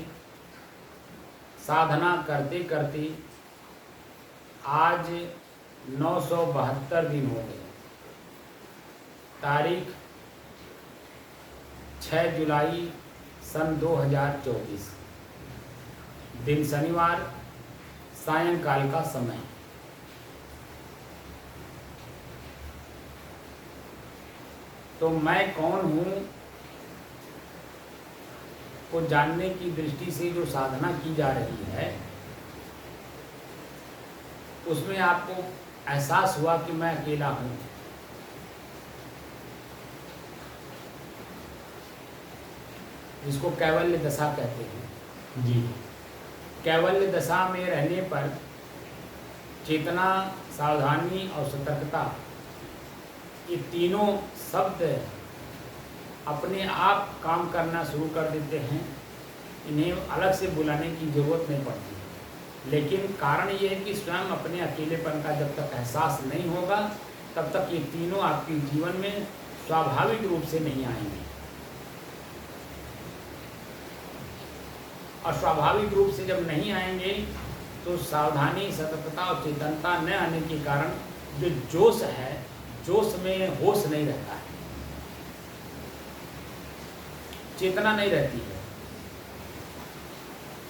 साधना करते करते आज 972 दिन हो गए। तारीख 6 जुलाई सन 2024, दिन शनिवार, सायंकाल का समय। तो मैं कौन हूँ को जानने की दृष्टि से जो साधना की जा रही है, उसमें आपको एहसास हुआ कि मैं अकेला हूँ। जिसको कैवल्य दशा कहते हैं जी। कैवल्य दशा में रहने पर चेतना, सावधानी और सतर्कता, ये तीनों शब्द अपने आप काम करना शुरू कर देते हैं। इन्हें अलग से बुलाने की जरूरत नहीं पड़ती। लेकिन कारण ये है कि स्वयं अपने अकेलेपन का जब तक एहसास नहीं होगा, तब तक ये तीनों आपके जीवन में स्वाभाविक रूप से नहीं आएंगे। और स्वाभाविक रूप से जब नहीं आएंगे तो सावधानी, सतर्कता और चेतनता न आने के कारण जो जोश है, जोश में होश नहीं रहता है, चेतना नहीं रहती है।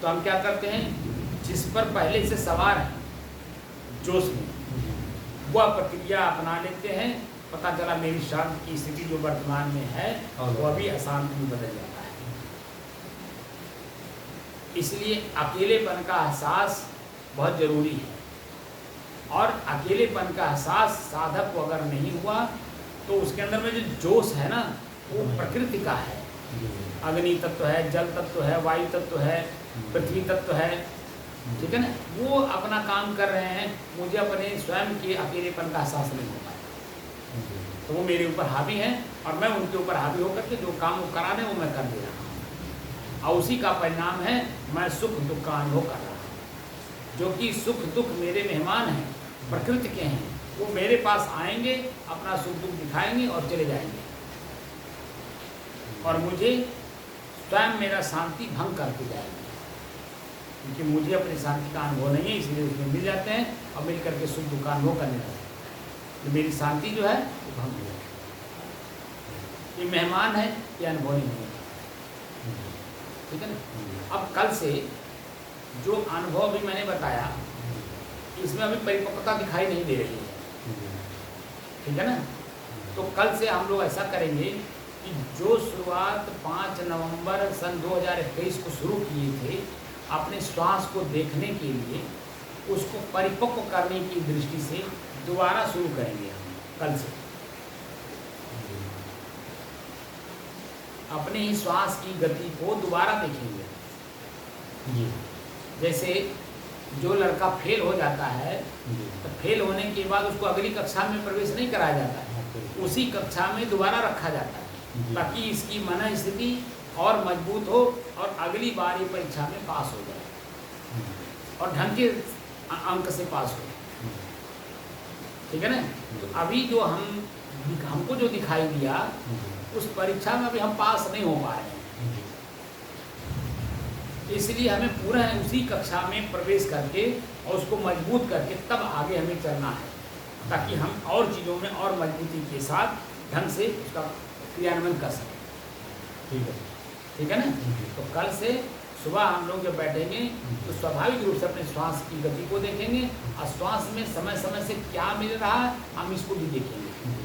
तो हम क्या करते हैं, जिस पर पहले से सवार है जोश में, वह प्रक्रिया अपना लेते हैं। पता चला मेरी शांत की स्थिति जो वर्तमान में है वह भी अशांत में बदल जाता है। इसलिए अकेलेपन का एहसास बहुत जरूरी है। और अकेलेपन का एहसास साधक को अगर नहीं हुआ तो उसके अंदर में जो जोश है ना, वो प्रकृति का है। अग्नि तत्व है, जल तत्व है, वायु तत्व है, पृथ्वी तत्व है, ठीक है ना। वो अपना काम कर रहे हैं, मुझे अपने स्वयं के अकेलेपन का एहसास नहीं होता है। तो वो मेरे ऊपर हावी है और मैं उनके ऊपर हावी होकर के जो काम वो करा रहे हैं वो मैं कर दे रहा हूँ। और उसी का परिणाम है मैं सुख दुख का अनुभव कर रहा हूँ। जो कि सुख दुख मेरे मेहमान हैं, प्रकृति के हैं, वो मेरे पास आएंगे, अपना सुख दुख दिखाएंगे और चले जाएंगे। और मुझे स्वयं मेरा शांति भंग करके जाएंगे, क्योंकि मुझे अपनी शांति का अनुभव नहीं है। इसलिए उसमें मिल जाते हैं और मिल करके सुख दुख का अनुभव करने लगते हैं। तो मेरी शांति जो है वो भंग हो जाती है। ये मेहमान है, ये अनुभव नहीं होगा, ठीक है ना। अब कल से जो अनुभव भी मैंने बताया, इसमें अभी परिपक्वता दिखाई नहीं दे रही है, ठीक है ना। तो कल से हम लोग ऐसा करेंगे कि जो शुरुआत 5 नवंबर सन 2021 को शुरू किए थे अपने श्वास को देखने के लिए, उसको परिपक्व करने की दृष्टि से दोबारा शुरू करेंगे हम कल से। अपने ही श्वास की गति को दोबारा देखेंगे जी। जैसे जो लड़का फेल हो जाता है तो फेल होने के बाद उसको अगली कक्षा में प्रवेश नहीं कराया जाता है, उसी कक्षा में दोबारा रखा जाता है ताकि इसकी मन स्थिति और मजबूत हो और अगली बार ये परीक्षा में पास हो जाए और ढंग के अंक से पास हो, ठीक है ना। तो अभी जो हमको जो दिखाई दिया उस परीक्षा में अभी हम पास नहीं हो पा रहे हैं। इसलिए हमें पूरा है उसी कक्षा में प्रवेश करके और उसको मजबूत करके तब आगे हमें चलना है, ताकि हम और चीज़ों में और मजबूती के साथ ढंग से उसका क्रियान्वयन कर सकें। ठीक है ना। तो कल से सुबह हम लोग जब बैठेंगे तो स्वाभाविक रूप से अपने श्वास की गति को देखेंगे और श्वास में समय समय से क्या मिल रहा है हम इसको भी देखेंगे,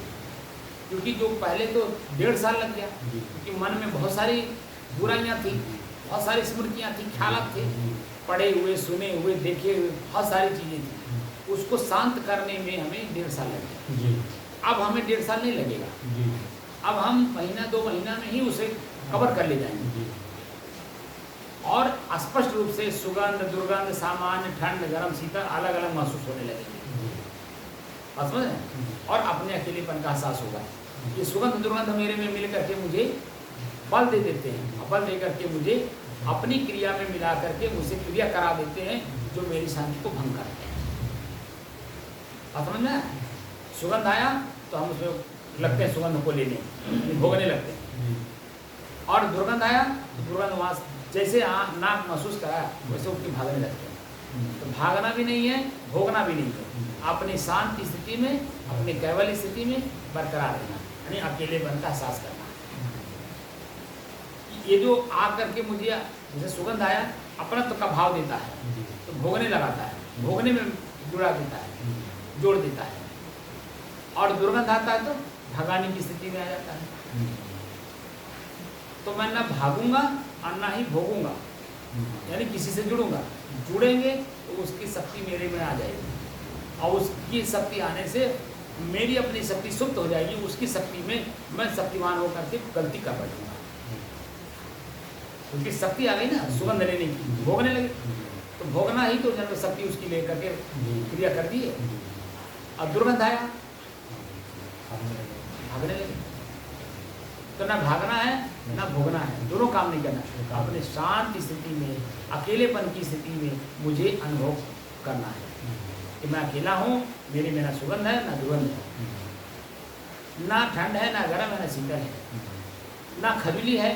क्योंकि जो पहले तो 1.5 साल लग गया, क्योंकि मन में बहुत सारी बुराइयाँ थी, बहुत सारी स्मृतियाँ थी, ख्यालात थे, पढ़े हुए, सुने हुए, देखे हुए बहुत सारी चीज़ें थी, उसको शांत करने में हमें 1.5 साल लग गया। अब हमें 1.5 साल नहीं लगेगा, अब हम महीना 2 महीना में ही उसे कवर कर ले जाएंगे और स्पष्ट रूप से सुगंध, दुर्गंध, सामान्य, ठंड, गर्म, शीतल अलग अलग महसूस होने लगेंगे। बात समझ रहे हैं? और अपने अकेलेपन का एहसास होगा। ये सुगंध दुर्गंध मेरे में मिल करके मुझे बल दे देते हैं और बल दे करके मुझे अपनी क्रिया में मिला करके मुझसे क्रिया करा देते हैं जो मेरी शांति को भंग करते हैं। बात समझ में? सुगंध आया तो हम उसमें लगते हैं, सुगंध को लेने, भोगने लगते हैं। और दुर्गंध आया तो दुर्गंध वहाँ जैसे नाक महसूस कराया वैसे उसकी भागने लगते हैं। तो भागना भी नहीं है, भोगना भी नहीं है, अपनी शांति स्थिति में, अपने कैवल्य स्थिति में बरकरार रहना, यानी अकेलेपन का एहसास करना। ये जो आ करके मुझे जैसे सुगंध आया अपनत्व का भाव देता है तो भोगने लगाता है, भोगने में जुड़ा देता है, जोड़ देता है। और दुर्गंध आता है तो भगाने की स्थिति में आ जाता है। तो मैं ना भागूंगा और ना ही भोगूंगा, यानी किसी से जुड़ूंगा। जुड़ेंगे तो उसकी शक्ति मेरे में आ जाएगी और उसकी शक्ति आने से मेरी अपनी शक्ति सुप्त हो जाएगी, उसकी शक्ति में मैं शक्तिमान होकर के गलती कर बैठूंगा, क्योंकि शक्ति आ गई ना सुगंध लेने की, भोगने लगे। तो भोगना ही तो जन्म शक्ति उसकी लेकर के क्रिया कर दी है। अब दुर्गंध आया भागने लगे। तो ना भागना है ना भोगना है, दोनों काम नहीं करना। अपने शांति स्थिति में, अकेलेपन की स्थिति में मुझे अनुभव करना है कि मैं अकेला हूँ, मेरे में ना सुगंध है ना दुर्गंध है, ना ठंड है ना गर्म है ना शीतल है, ना खजली है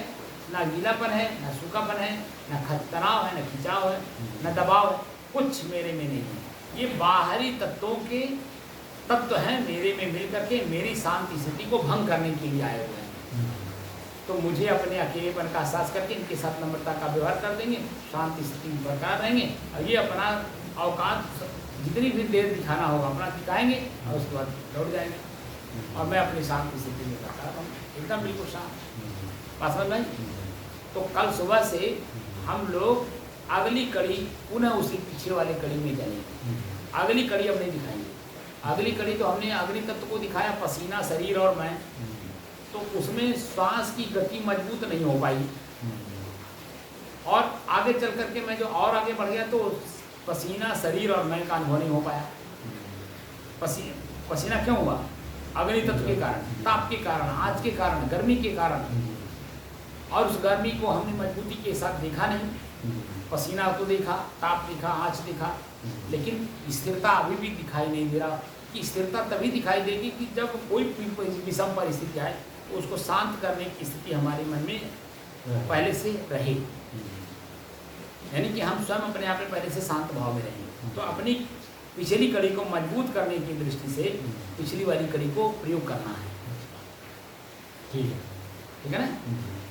ना गीलापन है ना सूखापन है, ना तनाव है ना खिंचाव है ना दबाव है, कुछ मेरे में नहीं है। ये बाहरी तत्वों के तत्व हैं मेरे में मिल करके मेरी शांति स्थिति को भंग करने के लिए आए हुए हैं। तो मुझे अपने अकेलेपन का एहसास करके इनके साथ नम्रता का व्यवहार कर देंगे, शांति स्थिति में बरकरार रहेंगे और ये अपना अवकाश जितनी भी देर दिखाना होगा अपना दिखाएंगे और उसके बाद लौट जाएंगे और मैं अपनी शांति स्थिति में बरकरार रहूँगा, एकदम बिल्कुल शांत। बात समझ में? तो कल सुबह से हम लोग अगली कड़ी पुनः उसी पीछे वाले कड़ी में जाएंगे। अगली कड़ी अब नहीं दिखाएंगे। अगली कड़ी तो हमने अग्नि तत्व को दिखाया, पसीना, शरीर और मैं, तो उसमें श्वास की गति मजबूत नहीं हो पाई और आगे चल करके मैं जो और आगे बढ़ गया तो पसीना, शरीर और मैं का अनुभव नहीं हो पाया। पसीना क्यों हुआ? अग्नि तत्व के कारण, ताप के कारण, आज के कारण, गर्मी के कारण। और उस गर्मी को हमने मजबूती के साथ देखा नहीं। पसीना तो देखा, ताप देखा, आँच देखा, लेकिन स्थिरता अभी भी दिखाई नहीं दे रहा। कि स्थिरता तभी दिखाई देगी कि जब कोई विषम परिस्थिति आए तो उसको शांत करने की स्थिति हमारे मन में पहले से रहे, यानी कि हम स्वयं अपने आप में पहले से शांत भाव में रहें। तो अपनी पिछली कड़ी को मजबूत करने की दृष्टि से पिछली वाली कड़ी को प्रयोग करना है। ठीक है ना?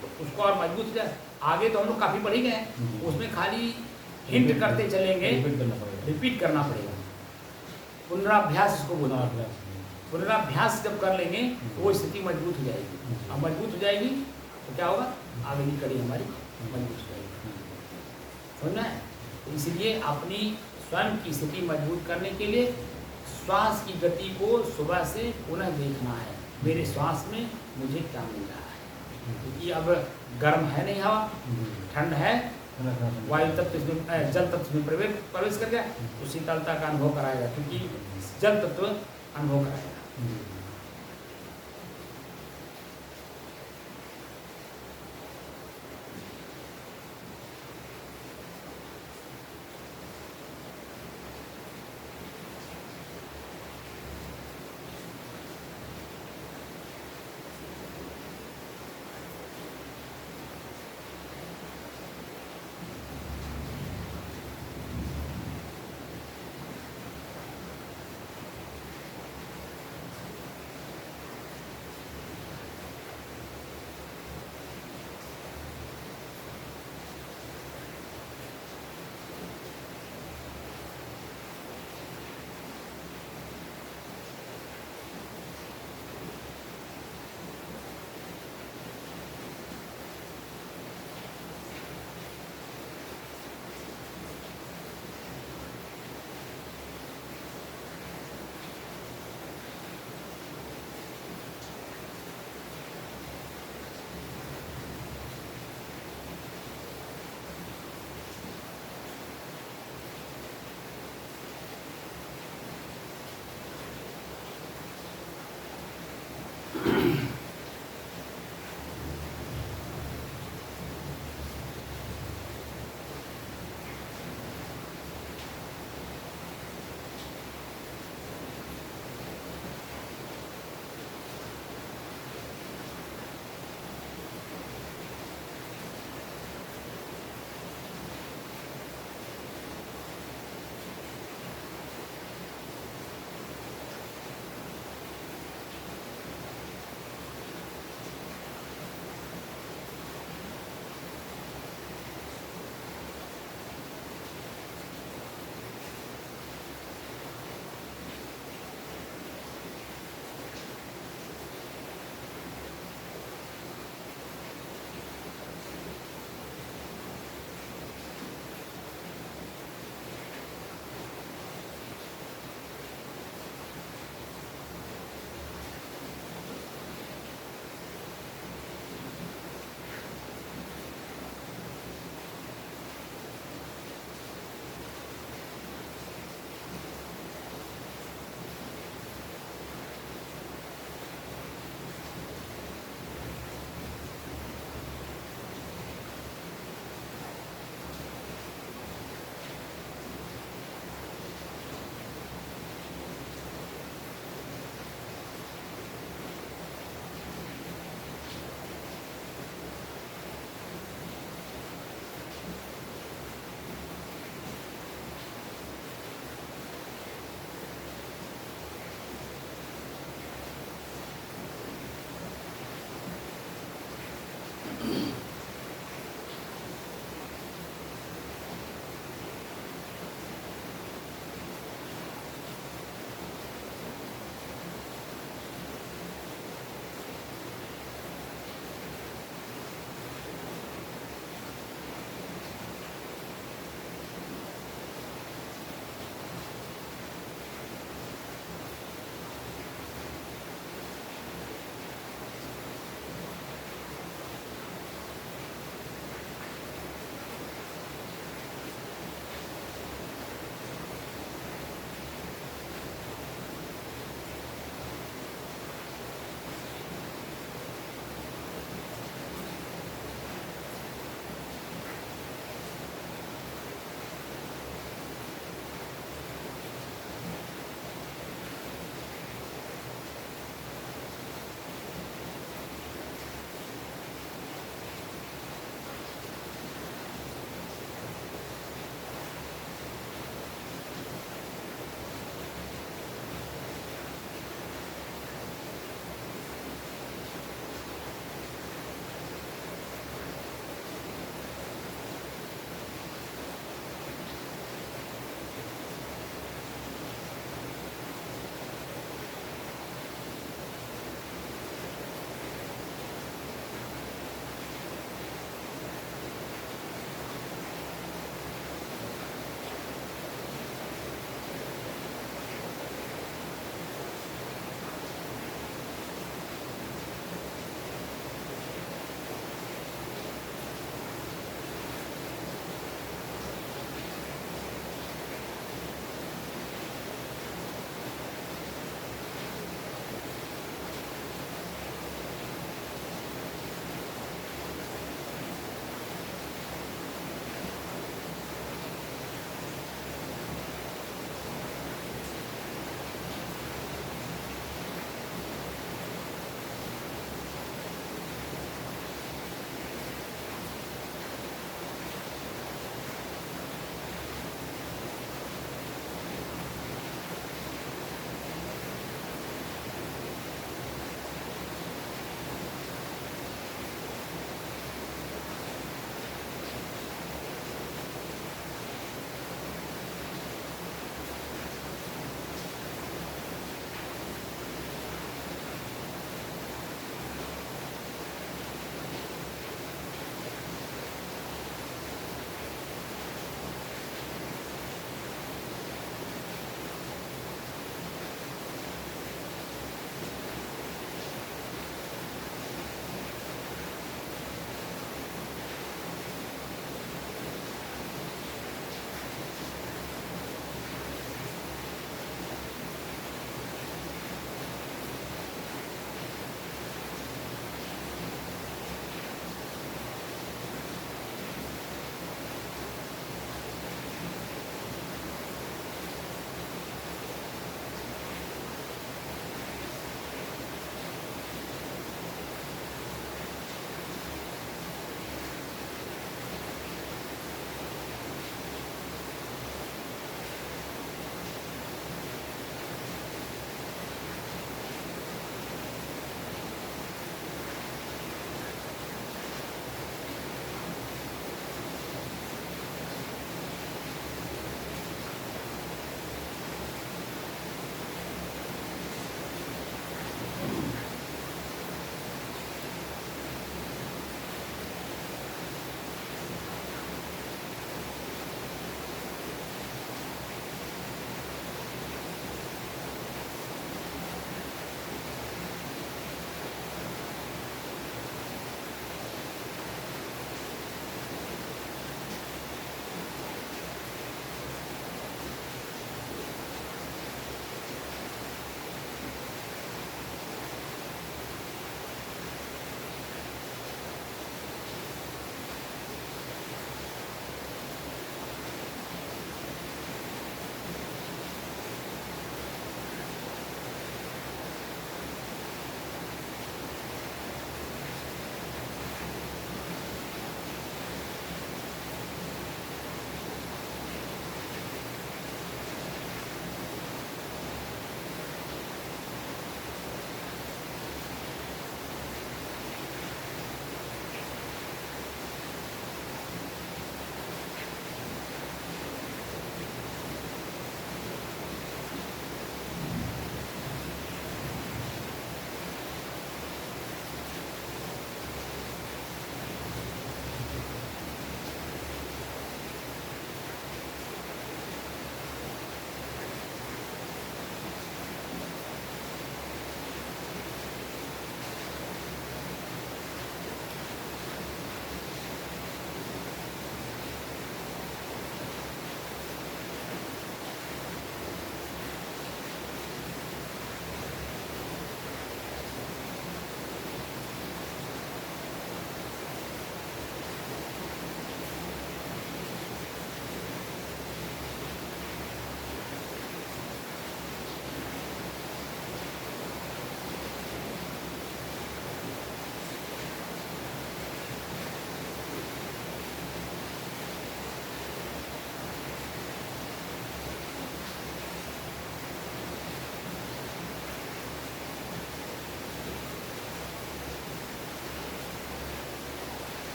तो उसको और मजबूत जाए। आगे तो हम लोग काफ़ी पढ़ ही गए, उसमें खाली हिंट करते चलेंगे, रिपीट करना पड़ेगा। पुनराभ्यास इसको बोलना। पुनराभ्यास जब कर लेंगे तो वो स्थिति मजबूत हो जाएगी। अब मजबूत हो जाएगी तो क्या होगा? आगे की कड़ी हमारी मजबूत हो जाएगी। समझना है? तो इसलिए अपनी स्वयं की स्थिति मजबूत करने के लिए श्वास की गति को सुबह से पुनः देखना है। मेरे श्वास में मुझे क्या मिल रहा है, क्योंकि अब गर्म है नहीं हवा, ठंड है, वायु तत्व इसमें, जल तत्व में प्रवेश कर गया तो शीतलता का अनुभव कराएगा, क्योंकि जल तत्व अनुभव कराएगा।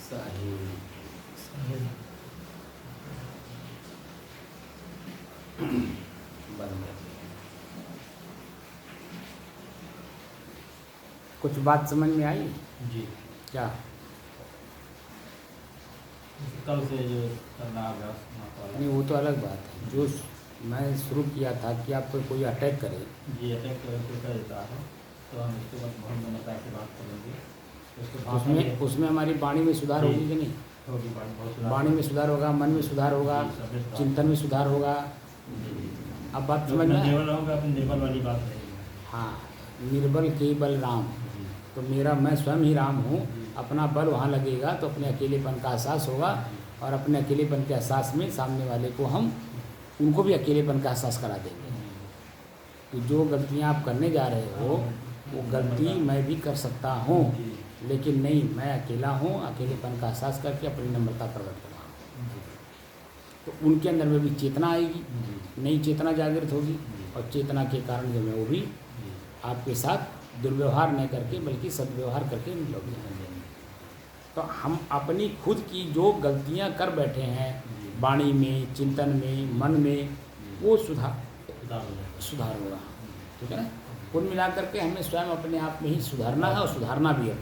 सही बराबर। कुछ बात समझ में आई? जी। क्या? कल से जो करना अभ्यास वाला। नहीं, वो तो अलग बात है। जो मैं शुरू किया था कि आप पर कोई अटैक करे, जी, अटैक कर देता है तो हम उसके बाद बहुत ममता से बात करेंगे। उसको उसमें हमारी वाणी में सुधार जी। होगी कि नहीं? होगी, बहुत सुधार वाणी में सुधार होगा, मन में सुधार होगा, जी, सब में सुधार। चिंतन में सुधार होगा। जी। अब बात जो समझ मैं में? निर्बल रहूँगा, अपनी निर्बल वाली बात रहेगी। हाँ, निर्बल केवल राम। जी। तो मेरा मैं स्वयं ही राम हूँ। जी। अपना बल वहाँ लगेगा तो अपने अकेलेपन का एहसास होगा, और अपने अकेलेपन के एहसास में सामने वाले को हम उनको भी अकेलेपन का एहसास करा देंगे कि जो गलतियाँ आप करने जा रहे हो वो गलती मैं भी कर सकता हूँ, लेकिन नहीं, मैं अकेला हूँ। अकेलेपन का एहसास करके अपनी नम्रता प्रकट कर रहा हूँ। तो उनके अंदर में भी चेतना आएगी, नई चेतना जागृत होगी, और चेतना के कारण जो है वो भी आपके साथ दुर्व्यवहार न करके बल्कि सद्व्यवहार करके मिलोगे। तो हम अपनी खुद की जो गलतियां कर बैठे हैं वाणी में, चिंतन में, मन में, वो सुधार होगा। ठीक है ना? कुल मिला करके हमें स्वयं अपने आप में ही सुधारना है, और सुधारना भी है।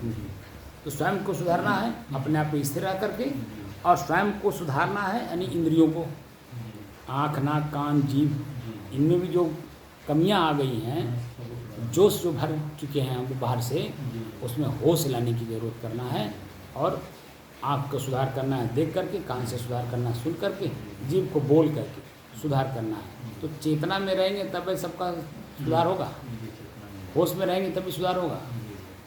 तो स्वयं को सुधारना है अपने आप में स्थिर रह करके, और स्वयं को सुधारना है यानी इंद्रियों को, आँख, नाक, कान, जीभ, इनमें भी जो कमियां आ गई हैं, जोश जो भर चुके हैं हम बाहर से, उसमें होश लाने की ज़रूरत करना है। और आँख को सुधार करना है देख करके, कान से सुधार करना है सुन करके, जीभ को बोल करके सुधार करना है। तो चेतना में रहेंगे तब सबका सुधार होगा, होश में रहेंगे तभी सुधार होगा,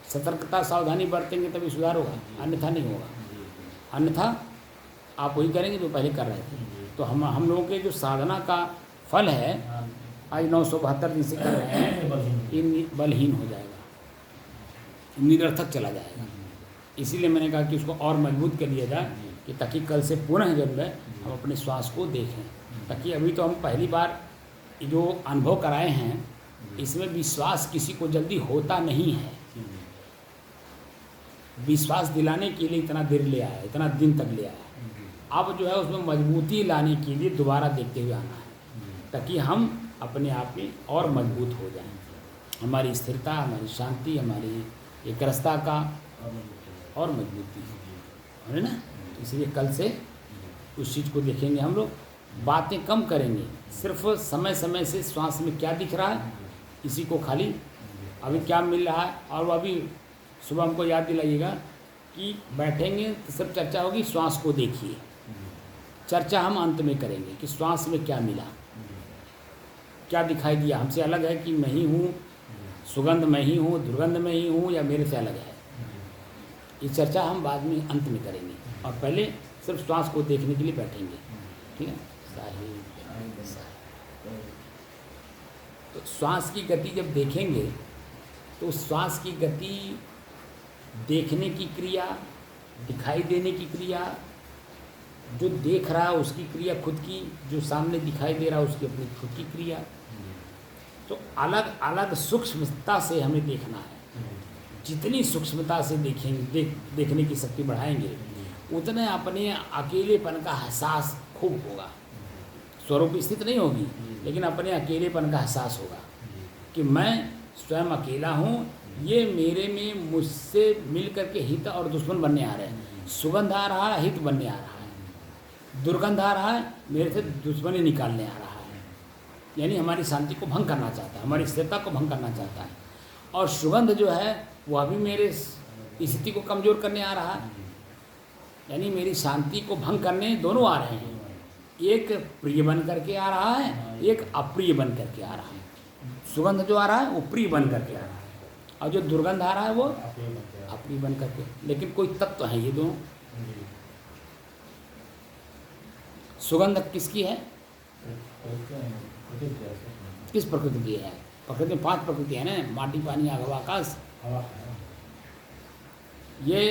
सतर्कता सावधानी बरतेंगे तभी सुधार होगा, अन्यथा नहीं होगा। अन्यथा आप वही करेंगे जो पहले कर रहे थे। तो हम लोगों के जो साधना का फल है, आज 972 दिन से कर रहे हैं, ये बलहीन हो जाएगा, निरर्थक चला जाएगा। इसीलिए मैंने कहा कि उसको और मजबूत कर लिया जाए, कि ताकि कल से पुनः जब हम अपने श्वास को देखें। ताकि अभी तो हम पहली बार जो अनुभव कराए हैं, इसमें विश्वास किसी को जल्दी होता नहीं है। विश्वास दिलाने के लिए इतना देर ले आया, इतना दिन तक ले आया। अब जो है उसमें मजबूती लाने के लिए दोबारा देखते हुए आना है, ताकि हम अपने आप में और मजबूत हो जाएं। हमारी स्थिरता, हमारी शांति, हमारी एकरसता का और मजबूती है ना। इसलिए कल से उस चीज़ को देखेंगे हम लोग, बातें कम करेंगे, सिर्फ समय समय से श्वास में क्या दिख रहा है इसी को खाली अभी क्या मिल रहा है। और अभी सुबह हमको याद दिलाइएगा कि बैठेंगे तो सिर्फ चर्चा होगी, श्वास को देखिए। चर्चा हम अंत में करेंगे कि श्वास में क्या मिला, क्या दिखाई दिया, हमसे अलग है कि मैं ही हूँ, सुगंध मैं ही हूँ, दुर्गंध मैं ही हूँ, या मेरे से अलग है। ये चर्चा हम बाद में अंत में करेंगे, और पहले सिर्फ श्वास को देखने के लिए बैठेंगे। ठीक है? तो श्वास की गति जब देखेंगे तो श्वास की गति देखने की क्रिया, दिखाई देने की क्रिया, जो देख रहा है उसकी क्रिया खुद की, जो सामने दिखाई दे रहा है उसकी अपनी खुद की क्रिया। तो अलग अलग सूक्ष्मता से हमें देखना है। जितनी सूक्ष्मता से देखेंगे, देखने की शक्ति बढ़ाएंगे, उतने अपने अकेलेपन का एहसास खूब होगा। स्वरूप स्थित नहीं होगी, लेकिन अपने अकेलेपन का एहसास होगा कि मैं स्वयं अकेला हूँ, ये मेरे में मुझसे मिल करके हित और दुश्मन बनने आ रहे हैं। सुगंध आ रहा है, हित बनने आ रहा है, दुर्गंध आ रहा है, मेरे से दुश्मनी निकालने आ रहा है, यानी हमारी शांति को भंग करना चाहता है, हमारी स्थिरता को भंग करना चाहता है। और सुगंध जो है वह भी मेरे स्थिति को कमज़ोर करने आ रहा है, यानी मेरी शांति को भंग करने दोनों आ रहे हैं। एक प्रिय बन करके आ रहा है, एक अप्रिय बन करके आ रहा है। सुगंध जो आ रहा है वो प्रिय बन करके आ रहा है, और जो दुर्गंध आ रहा है वो अप्रिय बन करके। लेकिन कोई तत्व है ये दोनों। सुगंध किसकी है? किस प्रकृति की है? प्रकृति में 5 प्रकृति है ना, माटी, पानी, आग, हवा, आकाश। ये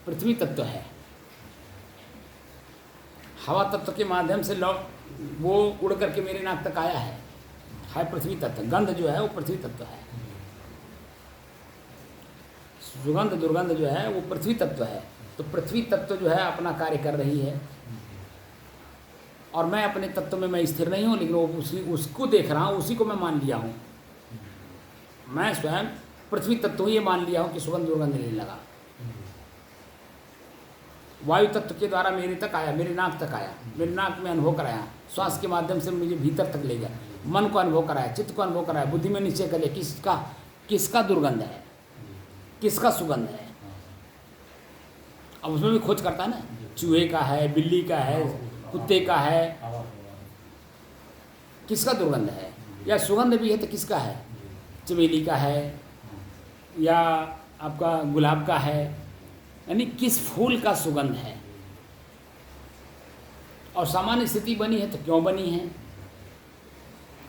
पृथ्वी तत्व है। हवा तत्व के माध्यम से वो उड़ करके मेरे नाक तक आया है पृथ्वी तत्व। गंध जो है वो पृथ्वी तत्व है। सुगंध दुर्गंध जो है वो पृथ्वी तत्व है। तो पृथ्वी तत्व जो है अपना कार्य कर रही है और मैं अपने तत्व में मैं स्थिर नहीं हूँ, लेकिन वो उसको देख रहा हूँ, उसी को मैं मान लिया हूँ। मैं स्वयं पृथ्वी तत्व ही ये मान लिया हूँ कि सुगंध दुर्गंध नहीं लगा। वायु तत्व के द्वारा मेरे तक आया, मेरे नाक तक आया, मेरे नाक में अनुभव कराया, श्वास के माध्यम से मुझे भीतर तक ले गया, मन को अनुभव कराया, चित्त को अनुभव कराया, बुद्धि में निश्चय कर लिया किसका दुर्गंध है, किसका सुगंध है। अब उसमें भी खोज करता है ना, चूहे का है, बिल्ली का है, कुत्ते का है, किसका दुर्गंध है, या सुगंध भी है तो किसका है, चमेली का है या आपका गुलाब का है, यानी किस फूल का सुगंध है। और सामान्य स्थिति बनी है तो क्यों बनी है,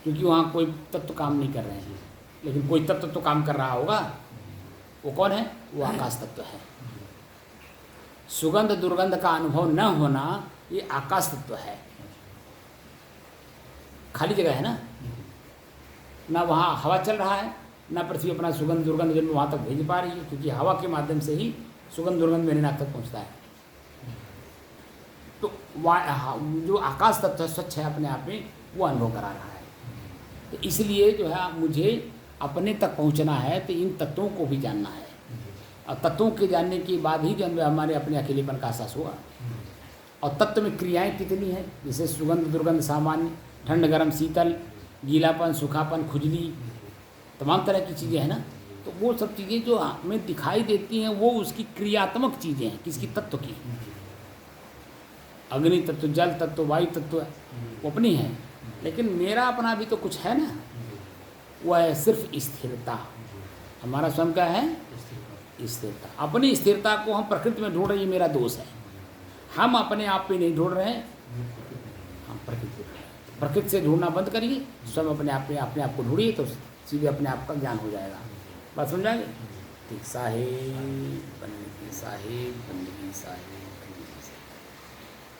क्योंकि वहाँ कोई तत्व काम नहीं कर रहे हैं, लेकिन कोई तत्व तो काम कर रहा होगा। वो कौन है, वो आकाश तत्व है। सुगंध दुर्गंध का अनुभव न होना ये आकाश तत्व है। खाली जगह है ना वहाँ हवा चल रहा है, ना पृथ्वी अपना सुगंध दुर्गंध जो वहाँ तक भेज पा रही है, क्योंकि हवा के माध्यम से ही सुगंध दुर्गंध मेरे नाक तक पहुँचता है। तो जो आकाश तत्व स्वच्छ है अपने आप में, वो अनुभव करा रहा है। तो इसलिए जो है मुझे अपने तक पहुँचना है तो इन तत्वों को भी जानना है, और तत्वों के जानने के बाद ही जो हमारे अपने अकेलेपन का एहसास होगा। और तत्व में क्रियाएं कितनी हैं, जैसे सुगंध दुर्गंध सामान्य, ठंड गर्म शीतल, गीलापन सूखापन खुजली, तमाम तरह की चीज़ें हैं ना। तो वो सब चीज़ें जो हमें दिखाई देती हैं वो उसकी क्रियात्मक चीज़ें हैं, किसकी, तत्व की। अग्नि तत्व, जल तत्व, वायु तत्व वो अपनी है, लेकिन मेरा अपना भी तो कुछ है ना, वो है सिर्फ स्थिरता। हमारा स्वयं का है स्थिरता। अपनी स्थिरता को हम प्रकृति में ढूंढ रहे, ये मेरा दोष है। हम अपने आप पे नहीं ढूंढ रहे हैं, हम प्रकृति में। प्रकृति से ढूंढना बंद करिए, स्वयं अपने आप को ढूंढिए, तो सीधे अपने आप का ज्ञान हो जाएगा। बात समझाएंगे? ठीक। साहेब बंदगी, साहेब बंदगी, साहेब।